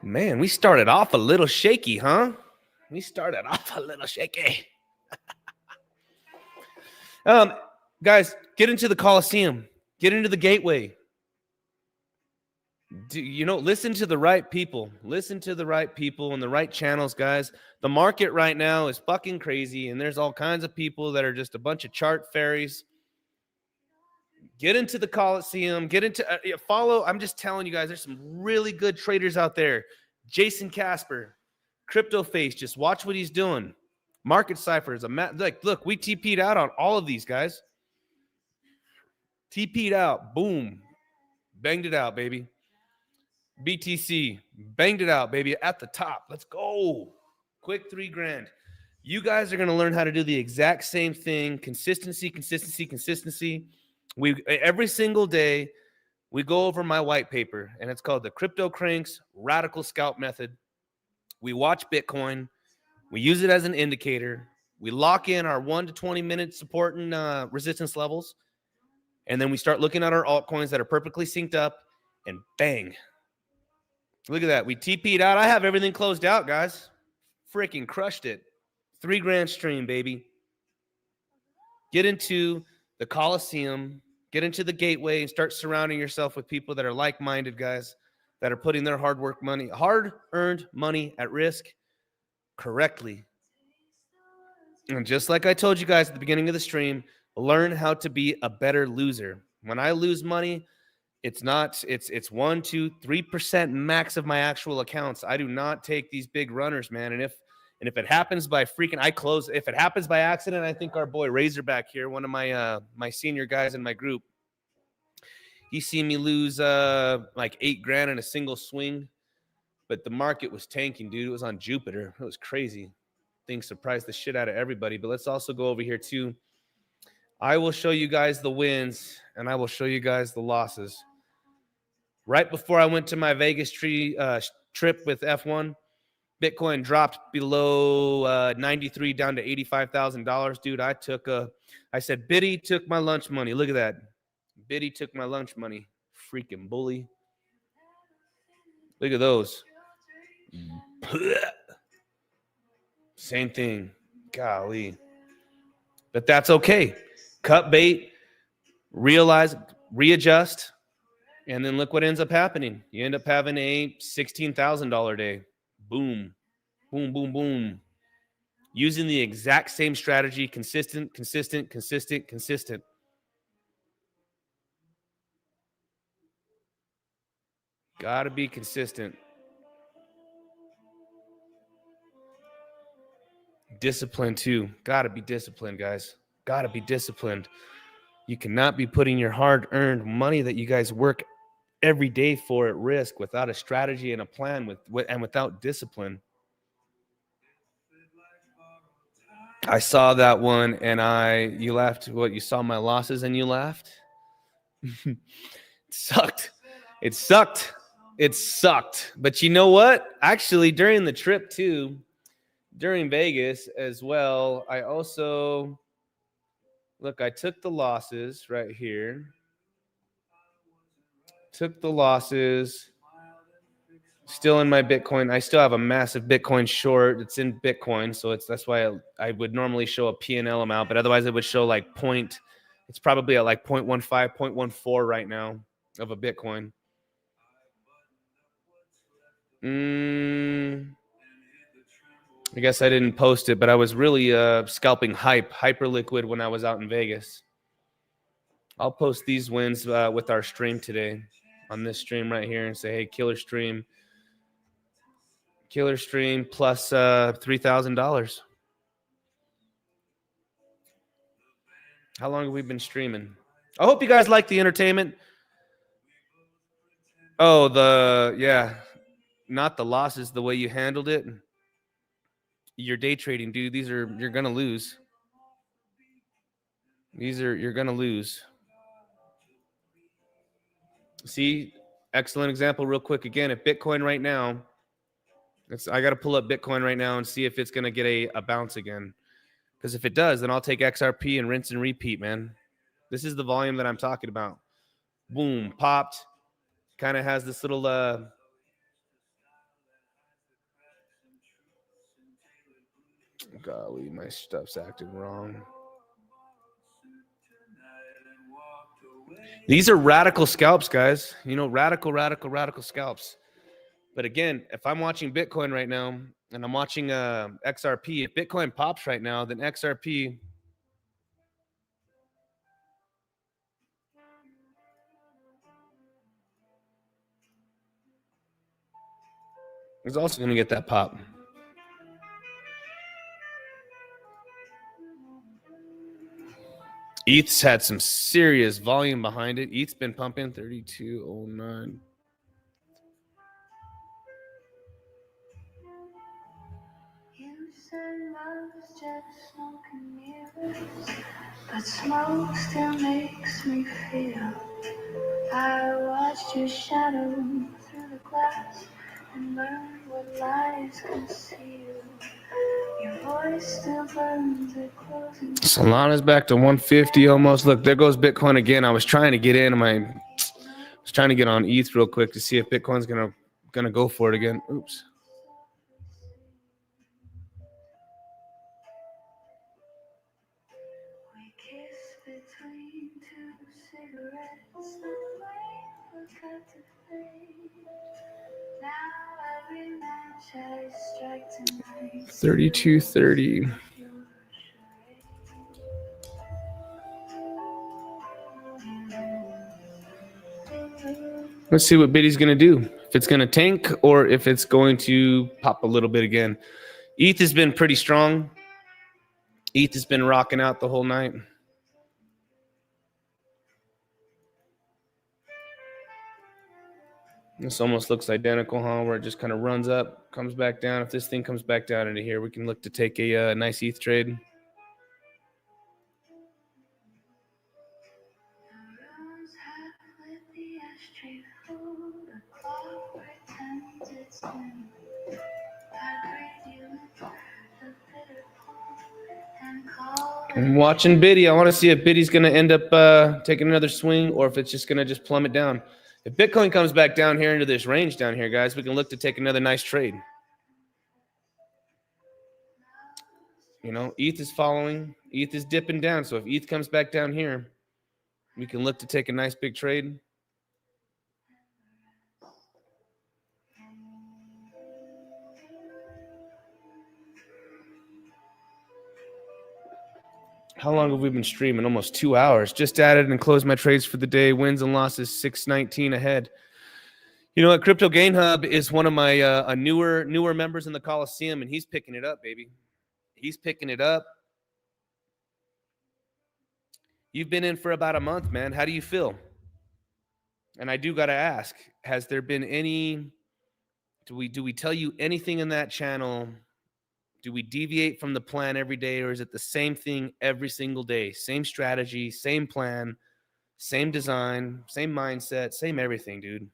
Man, we started off a little shaky, huh? Guys, get into the Coliseum. Get into the gateway. Listen to the right people. Listen to the right people and the right channels, guys. The market right now is fucking crazy, and there's all kinds of people that are just a bunch of chart fairies. Get into the Coliseum. Get into follow. I'm just telling you guys, there's some really good traders out there. Jason Casper, CryptoFace. Just watch what he's doing. Market Ciphers. Look, we TP'd out on all of these guys. TP'd out. Boom. Banged it out, baby. BTC. Banged it out, baby. At the top. Let's go. Quick $3,000. You guys are going to learn how to do the exact same thing. Consistency. Every single day, we go over my white paper, and it's called the CryptoCrank's Radical Scalp Method. We watch Bitcoin. We use it as an indicator. We lock in our 1 to 20 minute support and resistance levels. And then we start looking at our altcoins that are perfectly synced up, and bang. Look at that. We TP'd out. I have everything closed out, guys. Freaking crushed it. $3,000 stream, baby. Get into the Coliseum. Get into the gateway and start surrounding yourself with people that are like-minded, guys, that are putting their hard-earned money at risk correctly. And just like I told you guys at the beginning of the stream, learn how to be a better loser. When I lose money, it's 1, 2, 3% max of my actual accounts. I do not take these big runners, man. And if it happens by if it happens by accident, I think our boy Razorback here, one of my senior guys in my group, he seen me lose like $8,000 in a single swing, but the market was tanking, dude. It was on Jupiter. It was crazy. Things surprised the shit out of everybody. But let's also go over here too. I will show you guys the wins, and I will show you guys the losses. Right before I went to my Vegas trip with F1, Bitcoin dropped below 93 down to $85,000. Dude, I said, Biddy took my lunch money. Look at that. Biddy took my lunch money. Freaking bully. Look at those. Same thing. Golly. But that's okay. Cut bait, realize, readjust, and then look what ends up happening. You end up having a $16,000 day. Boom. Boom, boom, boom. Using the exact same strategy, consistent. Got to be consistent. Discipline too. Got to be disciplined, guys. Got to be disciplined. You cannot be putting your hard-earned money that you guys work every day for at risk without a strategy and a plan and without discipline. I saw that one and you laughed. What, you saw my losses and you laughed? It sucked. But you know what? Actually, during the trip too, during Vegas as well, I also, look, I took the losses right here. Still in my Bitcoin. I still have a massive Bitcoin short. It's in Bitcoin, so that's why I would normally show a P&L amount, but otherwise it would show like point. It's probably at like 0.15, 0.14 right now of a Bitcoin. I guess I didn't post it, but I was really scalping hyper liquid when I was out in Vegas. I'll post these wins with our stream today on this stream right here and say, hey, killer stream plus $3,000. How long have we been streaming? I hope you guys like the entertainment. Oh, yeah, not the losses, the way you handled it. You're day trading, dude. You're going to lose. You're going to lose. See, excellent example real quick. Again, at Bitcoin right now, I got to pull up Bitcoin right now and see if it's going to get a bounce again. Because if it does, then I'll take XRP and rinse and repeat, man. This is the volume that I'm talking about. Boom, popped. Kind of has this little golly, my stuff's acting wrong. These are radical scalps, guys. You know, radical scalps. But again, if I'm watching Bitcoin right now and I'm watching XRP, if Bitcoin pops right now, then XRP is also going to get that pop. ETH's had some serious volume behind it. ETH's been pumping 3209.
Just smoke and mirrors, but smoke still makes me feel. I watched your shadow through the glass and learned what lies conceal. Your voice still burns at closing.
Solana's back to 150 almost. Look, there goes Bitcoin again. I was trying to get in. I was trying to get on ETH real quick to see if Bitcoin's gonna go for it again. Oops.
We kiss between two cigarettes. The flame forgot to fade. Now every match I strike tonight.
3230. Let's see what Biddy's gonna do. If it's gonna tank or if it's going to pop a little bit again. ETH has been pretty strong. ETH has been rocking out the whole night. This almost looks identical, huh? Where it just kind of runs up, comes back down. If this thing comes back down into here, we can look to take a nice ETH trade. I'm watching Biddy. I want to see if Biddy's going to end up taking another swing or if it's just going to just plummet down. If Bitcoin comes back down here into this range down here, guys, we can look to take another nice trade. You know, ETH is following. ETH is dipping down. So if ETH comes back down here, we can look to take a nice big trade. How long have we been streaming? Almost 2 hours. Just added and closed my trades for the day. Wins and losses 619 ahead. You know what? Crypto Gain Hub is one of my newer members in the Coliseum, and he's picking it up, baby. He's picking it up. You've been in for about a month, man. How do you feel? And I do got to ask, has there been any, do we tell you anything in that channel? Do we deviate from the plan every day, or is it the same thing every single day? Same strategy, same plan, same design, same mindset, same everything, dude.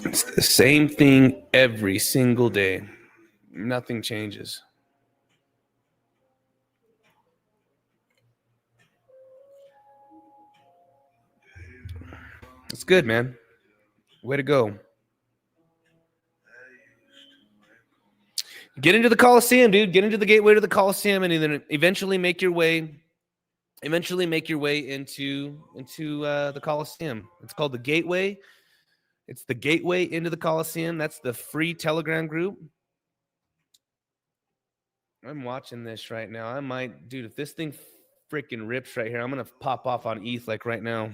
It's the same thing every single day. Nothing changes. It's good, man. Way to go. Get into the Coliseum, dude. Get into the gateway to the Coliseum, and then eventually make your way into the Coliseum. It's called the Gateway. It's the gateway into the Coliseum. That's the free Telegram group. I'm watching this right now. I might, dude, if this thing freaking rips right here, I'm gonna pop off on ETH like right now.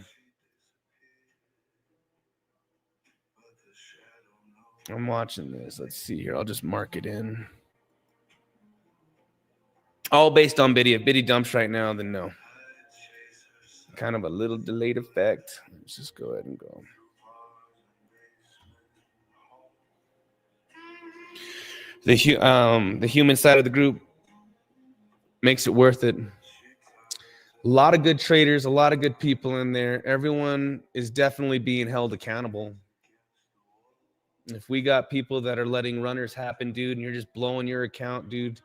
I'm watching this. Let's see here. I'll just mark it in. All based on Biddy. If Biddy dumps right now, then no. Kind of a little delayed effect. Let's just go ahead and go. The human side of the group makes it worth it. A lot of good traders, a lot of good people in there. Everyone is definitely being held accountable. If we got people that are letting runners happen, dude, and you're just blowing your account, dude.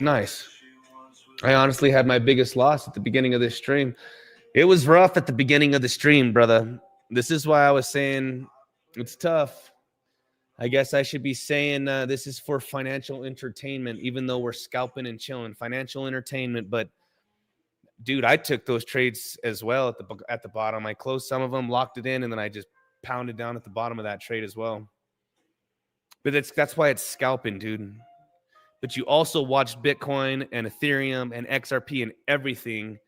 Nice. I honestly had my biggest loss at the beginning of this stream. It was rough at the beginning of the stream, brother. This is why I was saying it's tough. I guess I should be saying this is for financial entertainment, even though we're scalping and chilling. Financial entertainment, but dude, I took those trades as well at the bottom. I closed some of them, locked it in, and then I just pounded down at the bottom of that trade as well. But that's why it's scalping, dude. But you also watched Bitcoin and Ethereum and XRP and everything.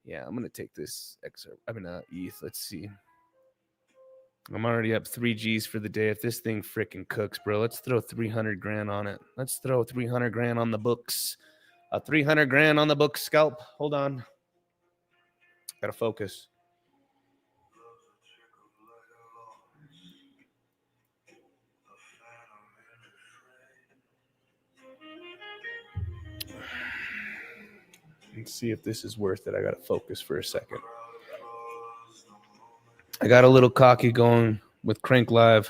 Yeah, I'm gonna take this ETH. Let's see. I'm already up 3 G's for the day. If this thing freaking cooks, bro, let's throw 300 grand on it. Let's throw 300 grand on the books. A 300 grand on the book scalp. Hold on. Gotta focus. Let's see if this is worth it. I gotta focus for a second. I got a little cocky going with Crank Live.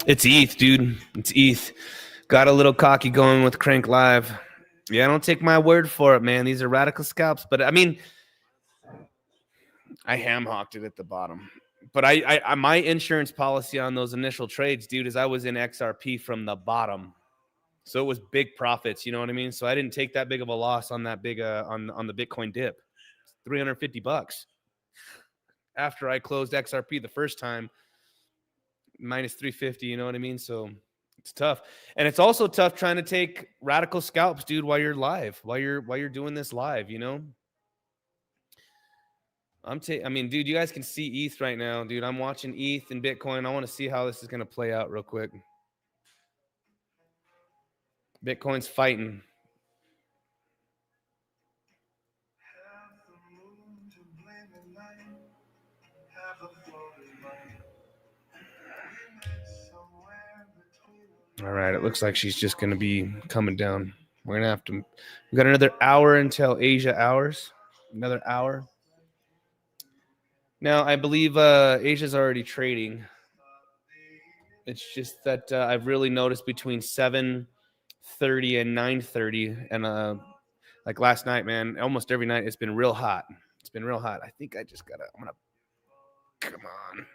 It's ETH, dude. It's ETH. Got a little cocky going with Crank Live. Yeah, don't take my word for it, man. These are radical scalps. But I mean, I ham-hocked it at the bottom. But I my insurance policy on those initial trades, dude, is I was in XRP from the bottom. So it was big profits, you know what I mean? So I didn't take that big of a loss on that big on the Bitcoin dip. $350 after I closed XRP the first time, minus 350, you know what I mean? So it's tough. And it's also tough trying to take radical scalps, dude, while you're live, while you're doing this live, you know? I mean, dude, you guys can see ETH right now, dude. I'm watching ETH and Bitcoin. I want to see how this is going to play out real quick. Bitcoin's fighting. All right, it looks like she's just going to be coming down. We're going to have to, we got another hour until Asia hours. Another hour. Now, I believe Asia's already trading. It's just that I've really noticed between 7:30 and 9:30, and like last night, man, almost every night it's been real hot. It's been real hot. I think I just gotta. I'm gonna. Come on.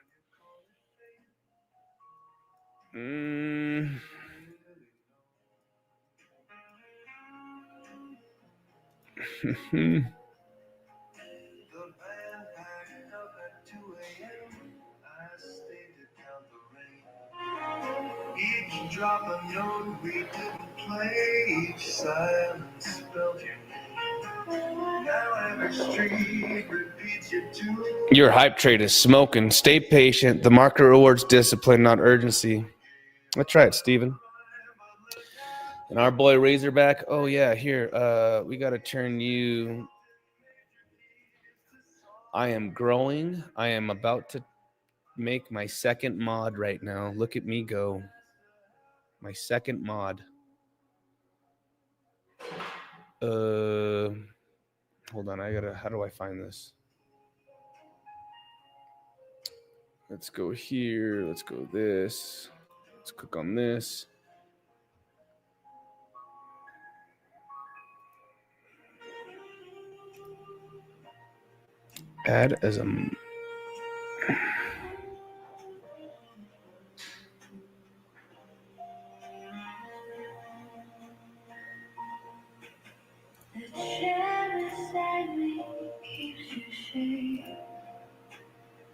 Each drop a note we didn't play, each silence spelled your name. Now every street repeats your tune.
Your hype trade is smoking. Stay patient. The market rewards discipline, not urgency. That's right, Steven. And our boy Razorback. Oh yeah, here. We gotta turn you. I am growing. I am about to make my second mod right now. Look at me go. My second mod. Hold on, how do I find this? Let's go here. Let's go this. Let's click on this. Add as a...
The chair beside me keeps you safe.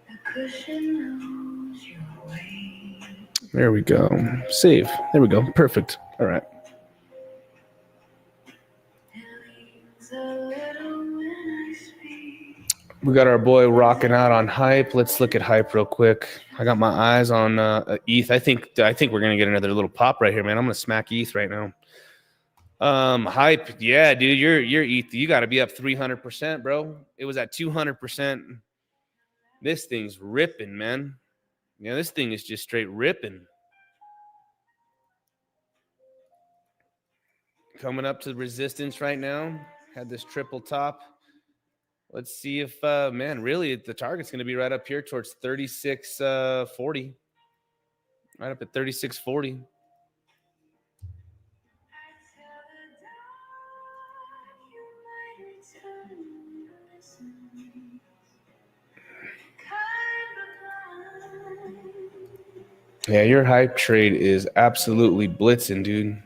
The cushion knows your way.
There we go. Save. There we go. Perfect. All right. We got our boy rocking out on hype. Let's look at hype real quick. I got my eyes on ETH. I think we're gonna get another little pop right here, man. I'm gonna smack ETH right now. Hype, yeah, dude. You're ETH. You got to be up 300%, bro. It was at 200%. This thing's ripping, man. Yeah, this thing is just straight ripping. Coming up to resistance right now. Had this triple top. Let's see if, man, really the target's going to be right up here towards 36.40. Right up at 36.40. Yeah, your hype trade is absolutely blitzing, dude.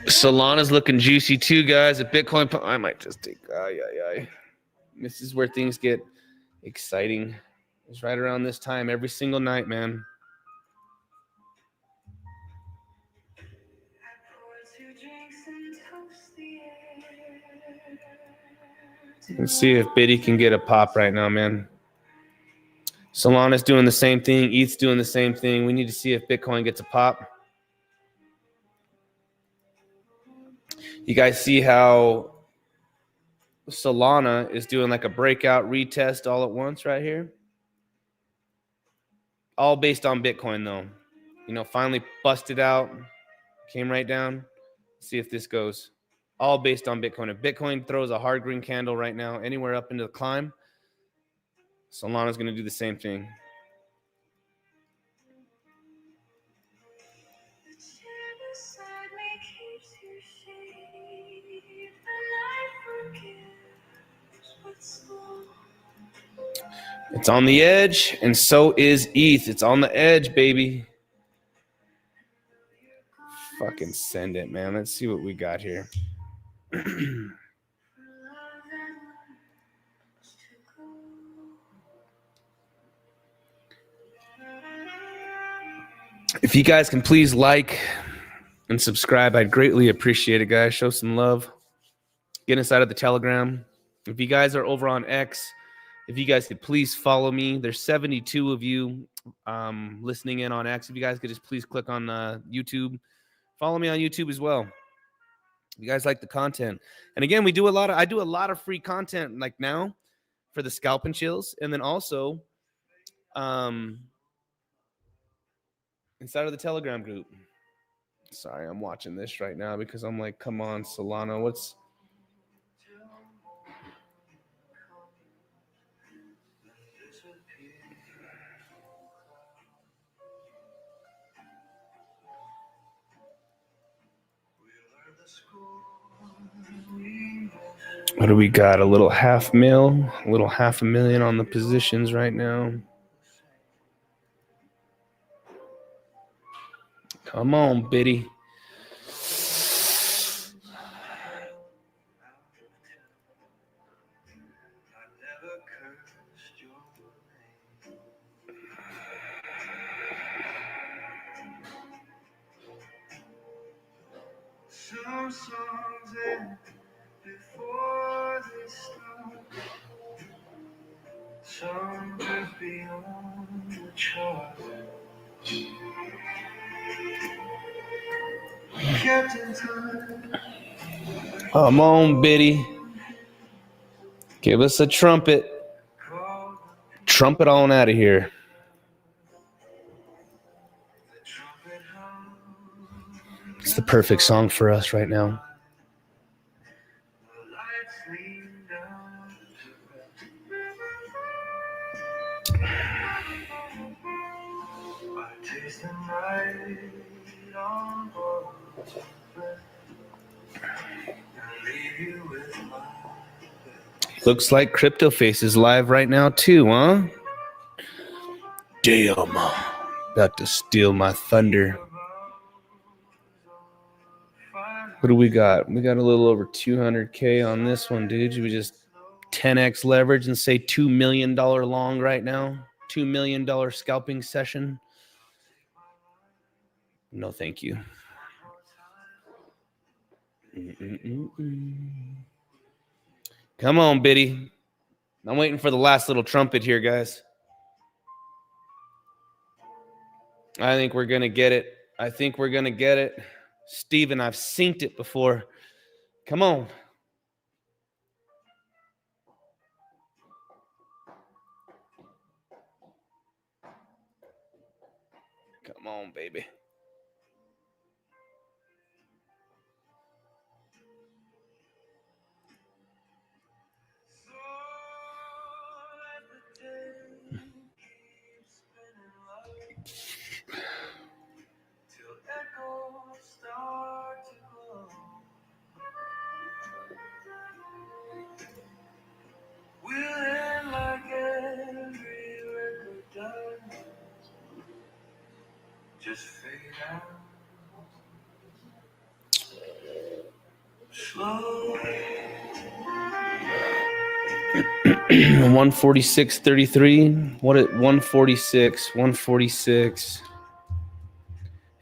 Solana's looking juicy too, guys. A Bitcoin, I might just take. This is where things get exciting. It's right around this time every single night, man. Let's see if Biddy can get a pop right now, man. Solana's doing the same thing. ETH's doing the same thing. We need to see if Bitcoin gets a pop. You guys see how Solana is doing like a breakout retest all at once right here? All based on Bitcoin, though. You know, finally busted out, came right down. See if this goes. All based on Bitcoin. If Bitcoin throws a hard green candle right now, anywhere up into the climb, Solana's going to do the same thing. It's on the edge, and so is ETH. It's on the edge, baby. Fucking send it, man. Let's see what we got here. If you guys can please like and subscribe, I'd greatly appreciate it, guys. Show some love. Get inside of the Telegram. If you guys are over on X, if you guys could please follow me. There's 72 of you listening in on X. If you guys could just please click on YouTube. Follow me on YouTube as well. If you guys like the content. And again, I do a lot of free content like now for the scalp and chills. And then also inside of the Telegram group. Sorry, I'm watching this right now because I'm like, come on, Solana, what's... What do we got? A little $500,000 on the positions right now. Come on, Biddy.
Some songs end before they start. Some just beyond the chart. Kept in time
Come on, Biddy. Give us a trumpet. Trumpet on out of here. It's the perfect song for us right now. Looks like CryptoFace is live right now too, huh? Damn. About to steal my thunder. What do we got? We got a little over 200K on this one, dude. Should we just 10x leverage and say $2 million long right now? $2 million scalping session? No, thank you. Come on, Biddy. I'm waiting for the last little trumpet here, guys. I think we're going to get it. I think we're going to get it. Steven, I've synced it before. Come on. Come on, baby. Just fade out. Slow. 146.33. What at 146? 146.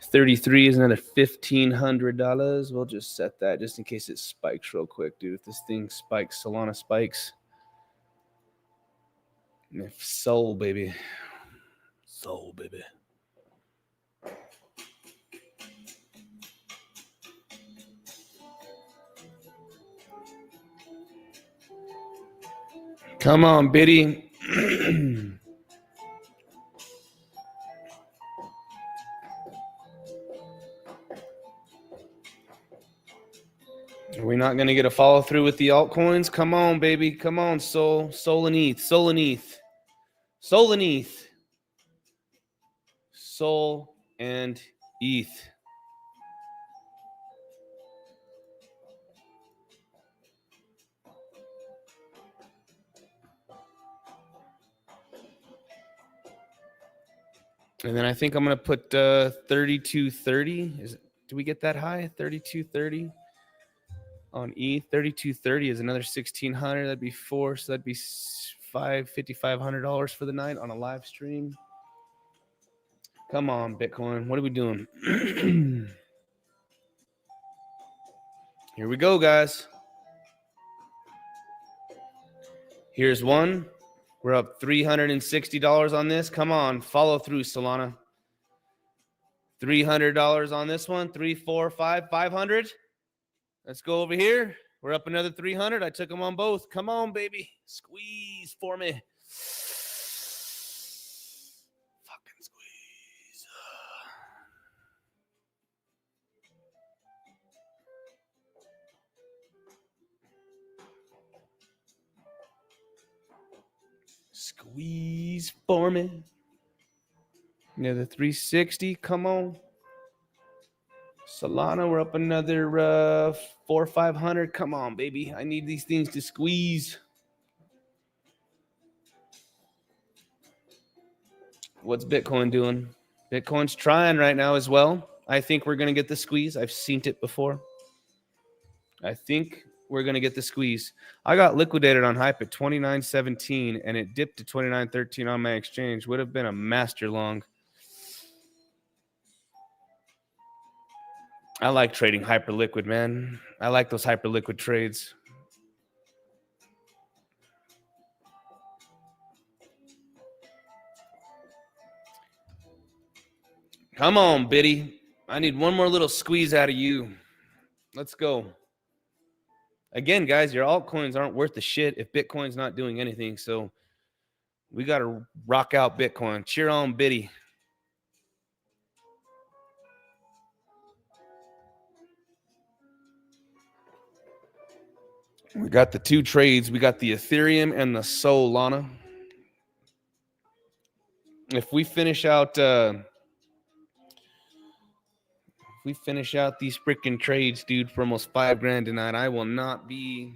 33 is another $1,500. We'll just set that just in case it spikes real quick, dude. If this thing spikes, Solana spikes. If soul, baby. Soul, baby. Come on, Biddy. Are we not going to get a follow through with the altcoins? Come on, baby. Come on, Soul. Soul and ETH. Soul and ETH. Soul and ETH. Soul and ETH. And then I think I'm going to put 3230. Do we get that high? 3230 on ETH. 3230 is another 1,600. That'd be 4. So that'd be $5,500 for the night on a live stream. Come on, Bitcoin. What are we doing? Here we go, guys. Here's one. We're up $360 on this. Come on, follow through, Solana. $300 on this one. 3, 4, 5, 500. Let's go over here. We're up another 300. I took them on both. Come on, baby. Squeeze for me. Fucking squeeze. Squeeze for me. Another 360. Come on. Solana, we're up another 400 or 500. Come on, baby. I need these things to squeeze. What's Bitcoin doing? Bitcoin's trying right now as well. I think we're going to get the squeeze. I've seen it before. I think we're going to get the squeeze. I got liquidated on hype at 29.17 and it dipped to 29.13 on my exchange. Would have been a master long. I like trading hyperliquid, man. I like those hyperliquid trades. Come on, Biddy. I need one more little squeeze out of you. Let's go. Again, guys, your altcoins aren't worth the shit if Bitcoin's not doing anything. So we got to rock out Bitcoin. Cheer on, Biddy. We got the two trades. We got the Ethereum and the Solana. If we finish out these freaking trades, dude, for almost $5,000 tonight, I will not be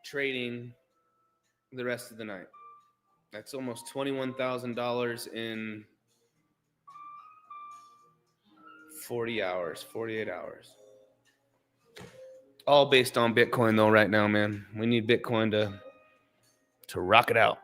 trading the rest of the night. That's almost $21,000 in 48 hours. All based on Bitcoin though right now, man. We need Bitcoin to rock it out.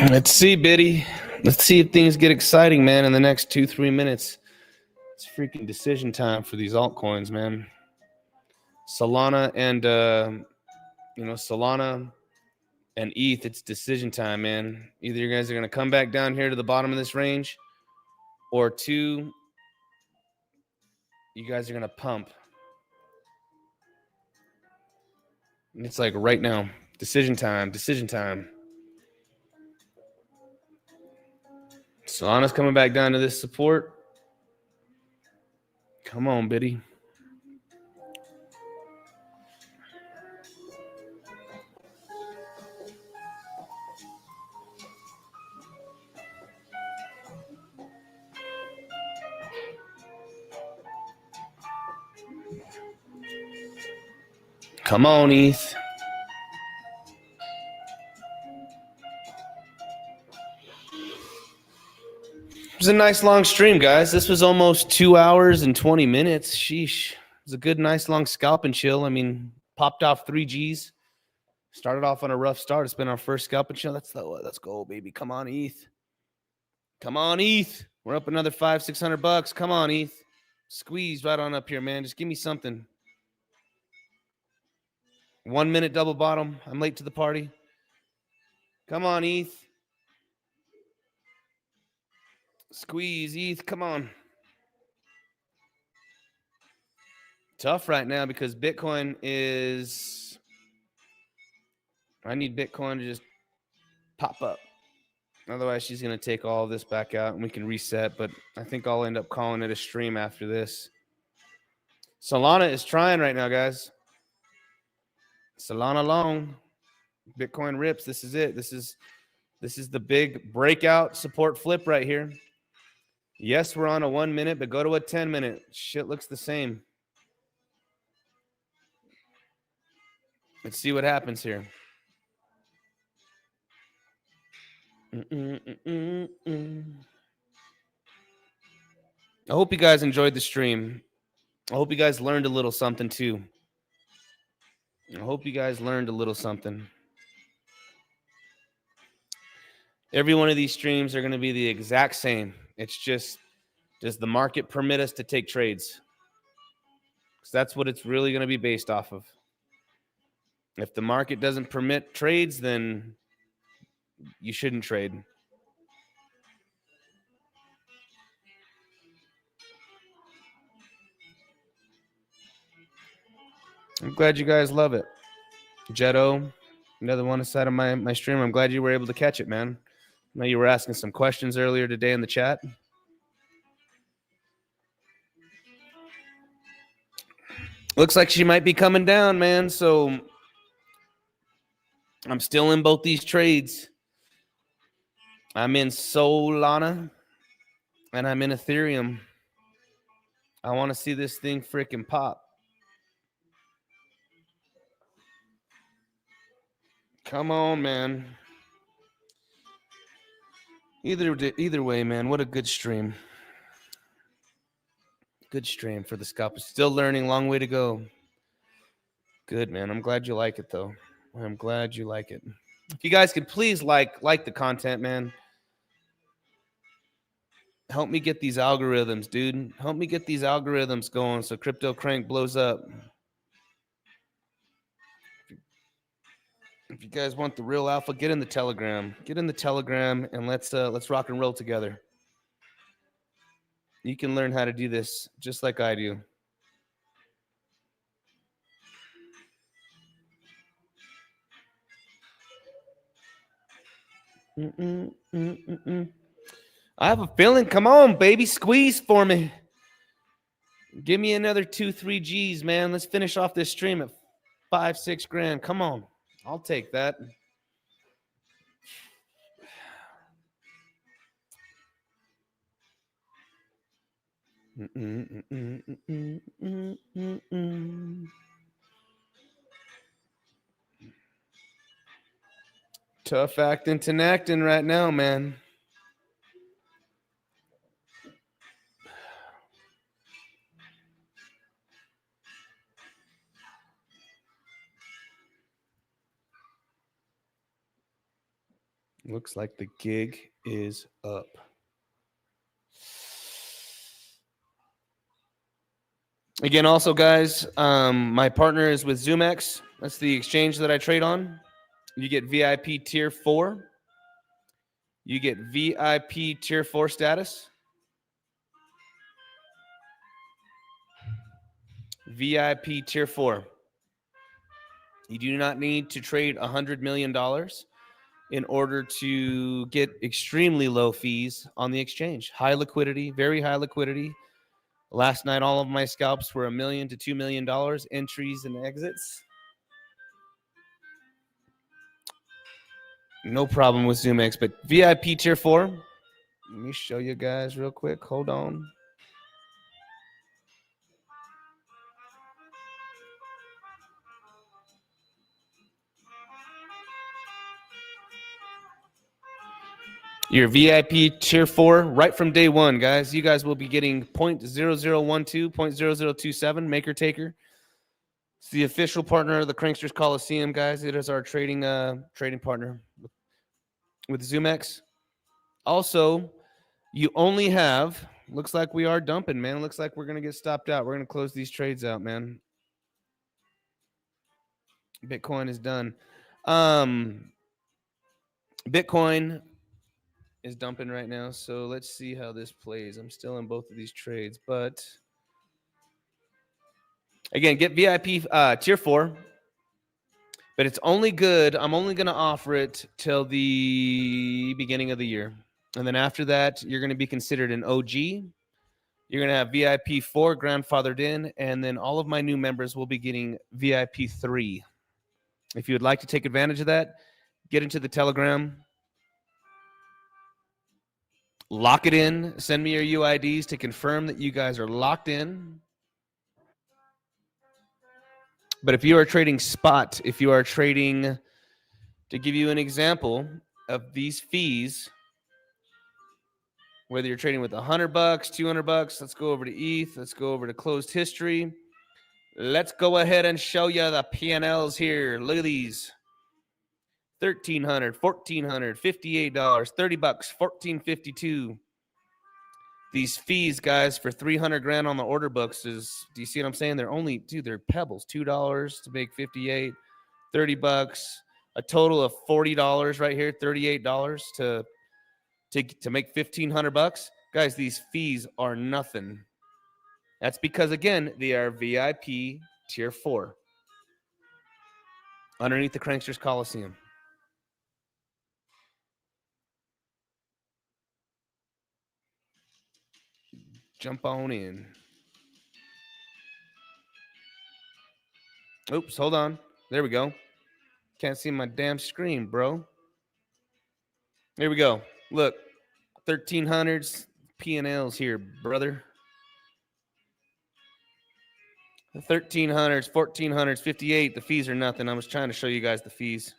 Let's see, Biddy. Let's see if things get exciting, man, in the next 2-3 minutes. It's freaking decision time for these altcoins, man. Solana and Solana and ETH, it's decision time, man. Either you guys are gonna come back down here to the bottom of this range, or two, you guys are gonna pump. And it's like right now, decision time. Solana's coming back down to this support. Come on, Biddy. Come on, ETH. It was a nice long stream, guys. This was almost 2 hours and 20 minutes. Sheesh. It was a good, nice long scalp and chill. I mean, popped off 3 Gs. Started off on a rough start. It's been our first scalp and chill. Let's go, baby. Come on, ETH. Come on, ETH. We're up another $500-$600. Come on, ETH. Squeeze right on up here, man. Just give me something. 1 minute double bottom. I'm late to the party. Come on, ETH. Squeeze, ETH. Come on. Tough right now because Bitcoin is... I need Bitcoin to just pop up. Otherwise, she's going to take all of this back out and we can reset. But I think I'll end up calling it a stream after this. Solana is trying right now, guys. Solana long. Bitcoin rips. This is it. This is the big breakout support flip right here. Yes, we're on a 1 minute, but go to a 10 minute. Shit looks the same. Let's see what happens here. I hope you guys enjoyed the stream. I hope you guys learned a little something too. Every one of these streams are going to be the exact same. It's just, does the market permit us to take trades? Because that's what it's really going to be based off of. If the market doesn't permit trades, then you shouldn't trade. I'm glad you guys love it. Jetto, another one aside of my stream. I'm glad you were able to catch it, man. I know you were asking some questions earlier today in the chat. Looks like she might be coming down, man. So I'm still in both these trades. I'm in Solana and I'm in Ethereum. I want to see this thing freaking pop. Come on, man. Either way, man, what a good stream. Good stream for the scalpers. Still learning, long way to go. Good, man. I'm glad you like it, though. I'm glad you like it. If you guys could please like the content, man. Help me get these algorithms, dude. Help me get these algorithms going so CryptoCrank blows up. If you guys want the real alpha, get in the Telegram. Get in the Telegram and let's rock and roll together. You can learn how to do this just like I do. I have a feeling. Come on, baby. Squeeze for me. Give me another 2-3 G's, man. Let's finish off this stream at 5-6 grand. Come on. I'll take that. Tough acting to acting right now, man. Looks like the gig is up. Again, also, guys, my partner is with zoomex. That's the exchange that I trade on. You get VIP tier 4. You get VIP tier 4 status. VIP tier 4. You do not need to trade $100 million in order to get extremely low fees on the exchange. High liquidity, very high liquidity. Last night, all of my scalps were $1 million to $2 million entries and exits. No problem with zoomex, but VIP tier 4. Let me show you guys real quick. Hold on. Your VIP tier 4 right from day one, guys. You guys will be getting 0.0012, 0.0027 maker taker. It's the official partner of the Cranksters Coliseum, guys. It is our trading partner with zoomex. Also, you only have, looks like we are dumping, man. Looks like we're going to get stopped out. We're going to close these trades out, man. Bitcoin is done. Bitcoin is dumping right now, so let's see how this plays. I'm still in both of these trades, but again, get VIP tier 4, but it's only good. I'm only going to offer it till the beginning of the year, and then after that, you're going to be considered an OG. You're going to have VIP 4 grandfathered in, and then all of my new members will be getting VIP 3. If you would like to take advantage of that, get into the Telegram. Lock it in. Send me your UIDs to confirm that you guys are locked in. But if you are trading spot, if you are trading, to give you an example of these fees, whether you're trading with $100, $200, let's go over to ETH. Let's go over to closed history. Let's go ahead and show you the P&Ls here. Look at these. $1,300, $1,400, $58, $30, $14.52. These fees, guys, for 300 grand on the order books is, do you see what I'm saying? They're only, dude, they're pebbles. $2 to make 58, $30, a total of $40 right here, $38 to make $1,500. Guys, these fees are nothing. That's because, again, they are VIP tier 4 underneath the Cranksters Coliseum. Jump on in. Oops, hold on. There we go. Can't see my damn screen, bro. Here we go. Look, 1300s, P&Ls here, brother. 1300s, 1400s, 58. The fees are nothing. I was trying to show you guys the fees.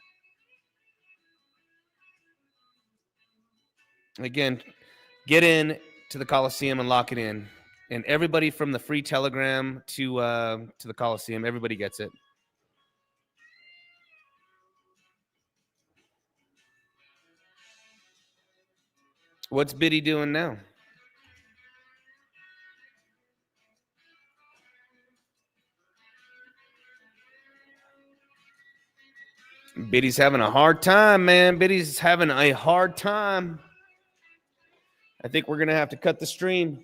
Again, get in to the Coliseum and lock it in. And everybody from the free Telegram to the Coliseum, everybody gets it. What's Biddy doing now? Biddy's having a hard time, man. Biddy's having a hard time. I think we're going to have to cut the stream.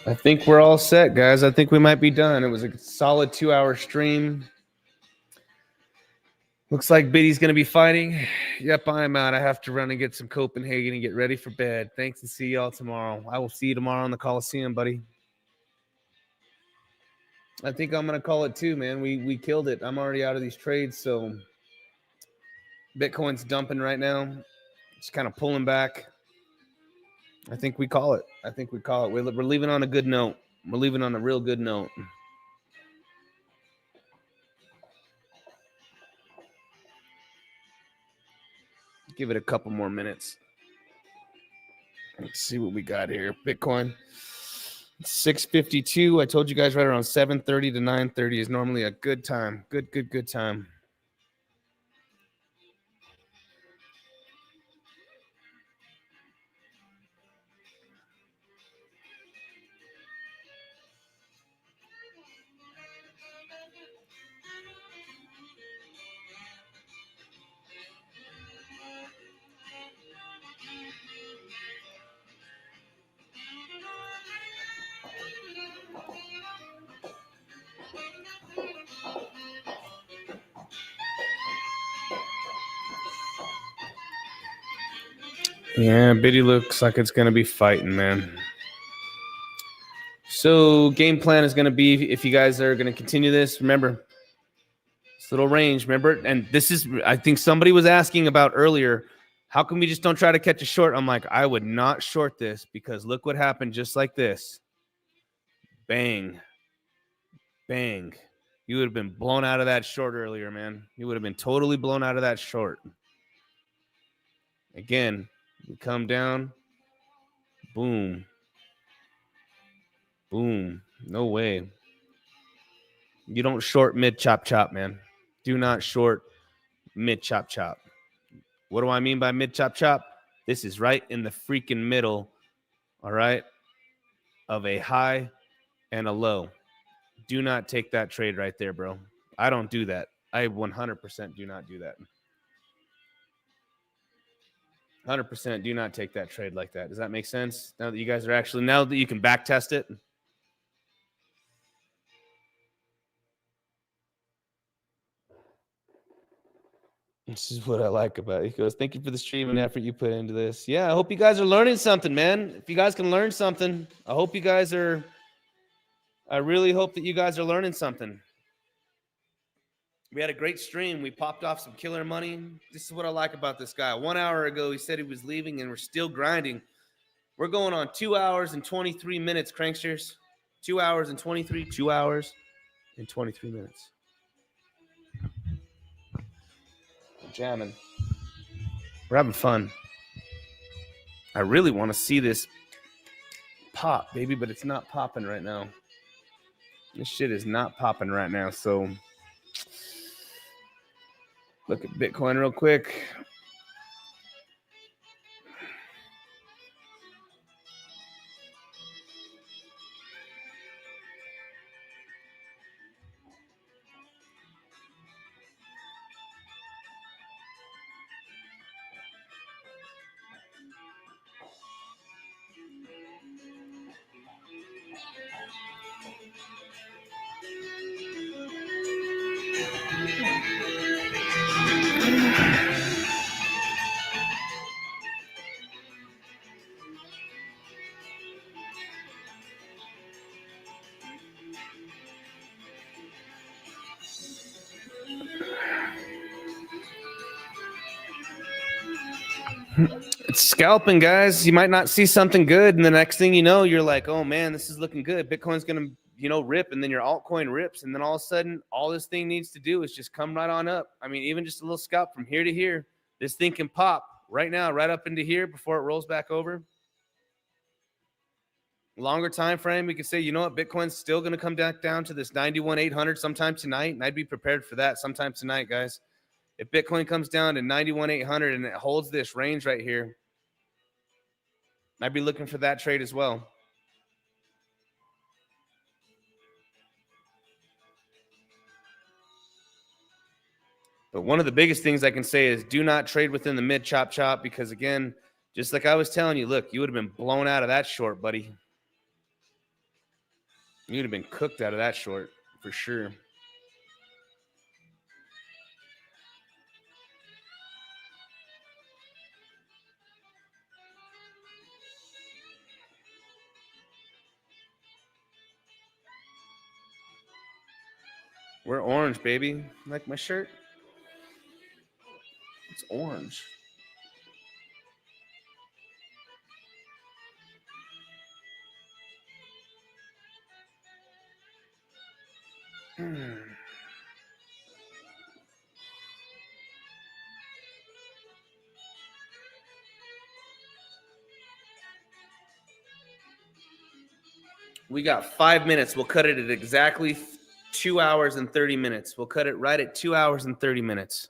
I think we're all set, guys. I think we might be done. It was a solid 2-hour stream. Looks like Biddy's going to be fighting. Yep, I'm out. I have to run and get some Copenhagen and get ready for bed. Thanks, and see y'all tomorrow. I will see you tomorrow in the Coliseum, buddy. I think I'm going to call it too, man. We killed it. I'm already out of these trades, so Bitcoin's dumping right now. Just kind of pulling back. I think we call it. We're leaving on a good note. We're leaving on a real good note. Give it a couple more minutes. Let's see what we got here. Bitcoin 652. I told you guys right around 7:30 to 9:30 is normally a good time. Good time. Yeah, Biddy looks like it's going to be fighting, man. So game plan is going to be, if you guys are going to continue this, remember, this little range, remember? And this is, I think somebody was asking about earlier, how come we just don't try to catch a short? I'm like, I would not short this because look what happened just like this. Bang. Bang. You would have been blown out of that short earlier, man. You would have been totally blown out of that short. Again, we come down. Boom. Boom. No way. You don't short mid chop chop, man. Do not short mid chop chop. What do I mean by mid chop chop? This is right in the freaking middle, all right, of a high and a low. Do not take that trade right there, bro. I don't do that. I 100% do not do that. 100% do not take that trade like that. Does that make sense? Now that you guys are actually, now that you can back test it. This is what I like about it. He goes, thank you for the stream and effort you put into this. Yeah, I hope you guys are learning something, man. If you guys can learn something, I really hope that you guys are learning something. We had a great stream. We popped off some killer money. This is what I like about this guy. 1 hour ago, he said he was leaving, and we're still grinding. We're going on 2 hours and 23 minutes, Cranksters. 2 hours and 23 minutes. We're jamming. We're having fun. I really want to see this pop, baby, but it's not popping right now. This shit is not popping right now, so look at Bitcoin real quick. It's scalping, guys. You might not see something good, and the next thing you know, you're like, oh man, this is looking good. Bitcoin's gonna, rip, and then your altcoin rips, and then all of a sudden, all this thing needs to do is just come right on up. I mean, even just a little scalp from here to here, this thing can pop right now, right up into here before it rolls back over. Longer time frame, we could say, you know what, Bitcoin's still gonna come back down to this 91,800 sometime tonight, and I'd be prepared for that sometime tonight, guys. If Bitcoin comes down to 91,800 and it holds this range right here, I'd be looking for that trade as well. But one of the biggest things I can say is do not trade within the mid chop, because again, just like I was telling you, look, you would have been blown out of that short, buddy. You would have been cooked out of that short for sure. We're orange, baby. Like my shirt? It's orange. We got 5 minutes. We'll cut it at exactly 2 hours and 30 minutes. We'll cut it right at 2 hours and 30 minutes.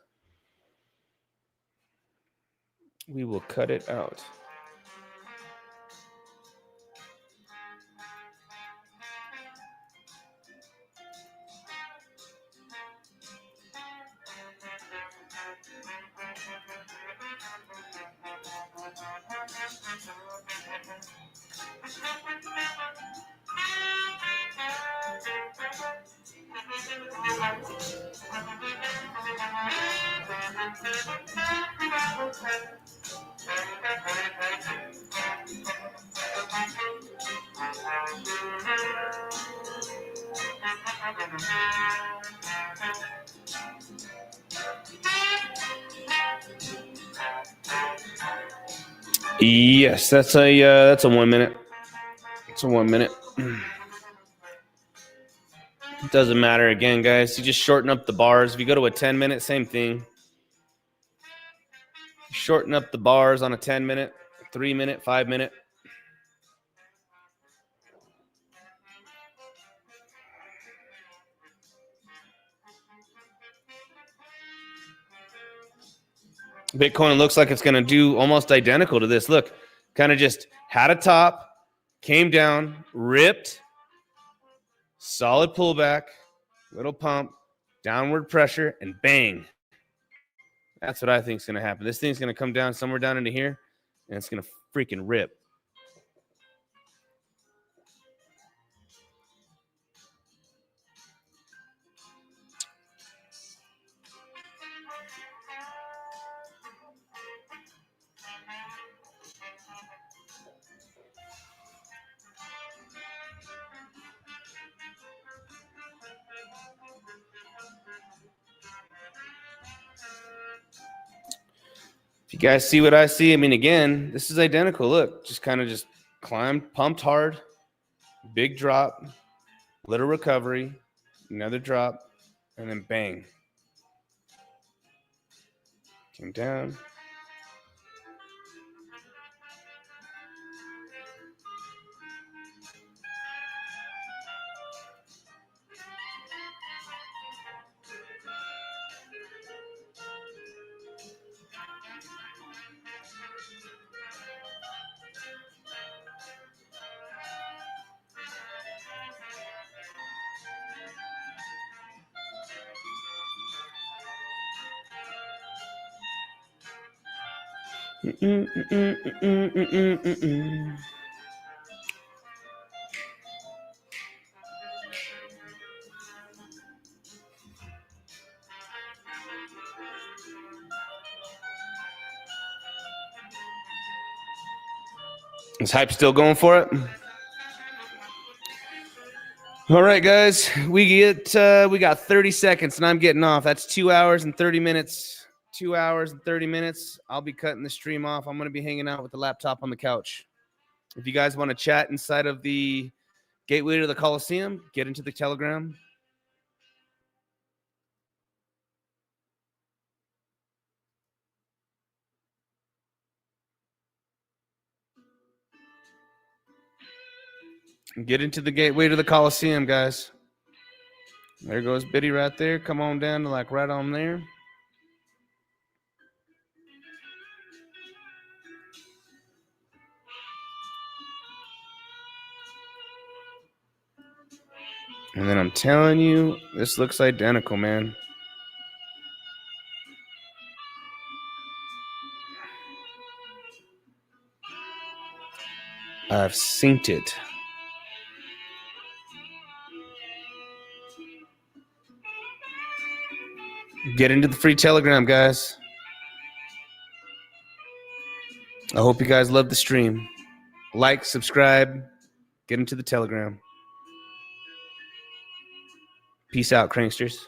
We will cut it out. Yes, that's a 1 minute. It's a 1 minute. It doesn't matter again, guys. You just shorten up the bars. If you go to a 10 minute, same thing. Shorten up the bars on a 10 minute, 3 minute, 5 minute. Bitcoin looks like it's going to do almost identical to this. Look, kind of just had a top, came down, ripped, solid pullback, little pump, downward pressure, and bang. That's what I think is going to happen. This thing's going to come down somewhere down into here, and it's going to freaking rip. You guys see what I see? I mean, again, this is identical. Look, just kind of just climbed, pumped hard, big drop, little recovery, another drop, and then bang. Came down. Is Hype still going for it? All right, guys, we got 30 seconds, and I'm getting off. That's 2 hours and 30 minutes. 2 hours and 30 minutes. I'll be cutting the stream off. I'm going to be hanging out with the laptop on the couch. If you guys want to chat inside of the gateway to the Coliseum, get into the Telegram. Get into the gateway to the Coliseum, guys. There goes Biddy right there. Come on down to like right on there. And then I'm telling you, this looks identical, man. I've synced it. Get into the free Telegram, guys. I hope you guys love the stream. Like, subscribe, get into the Telegram. Peace out, Cranksters.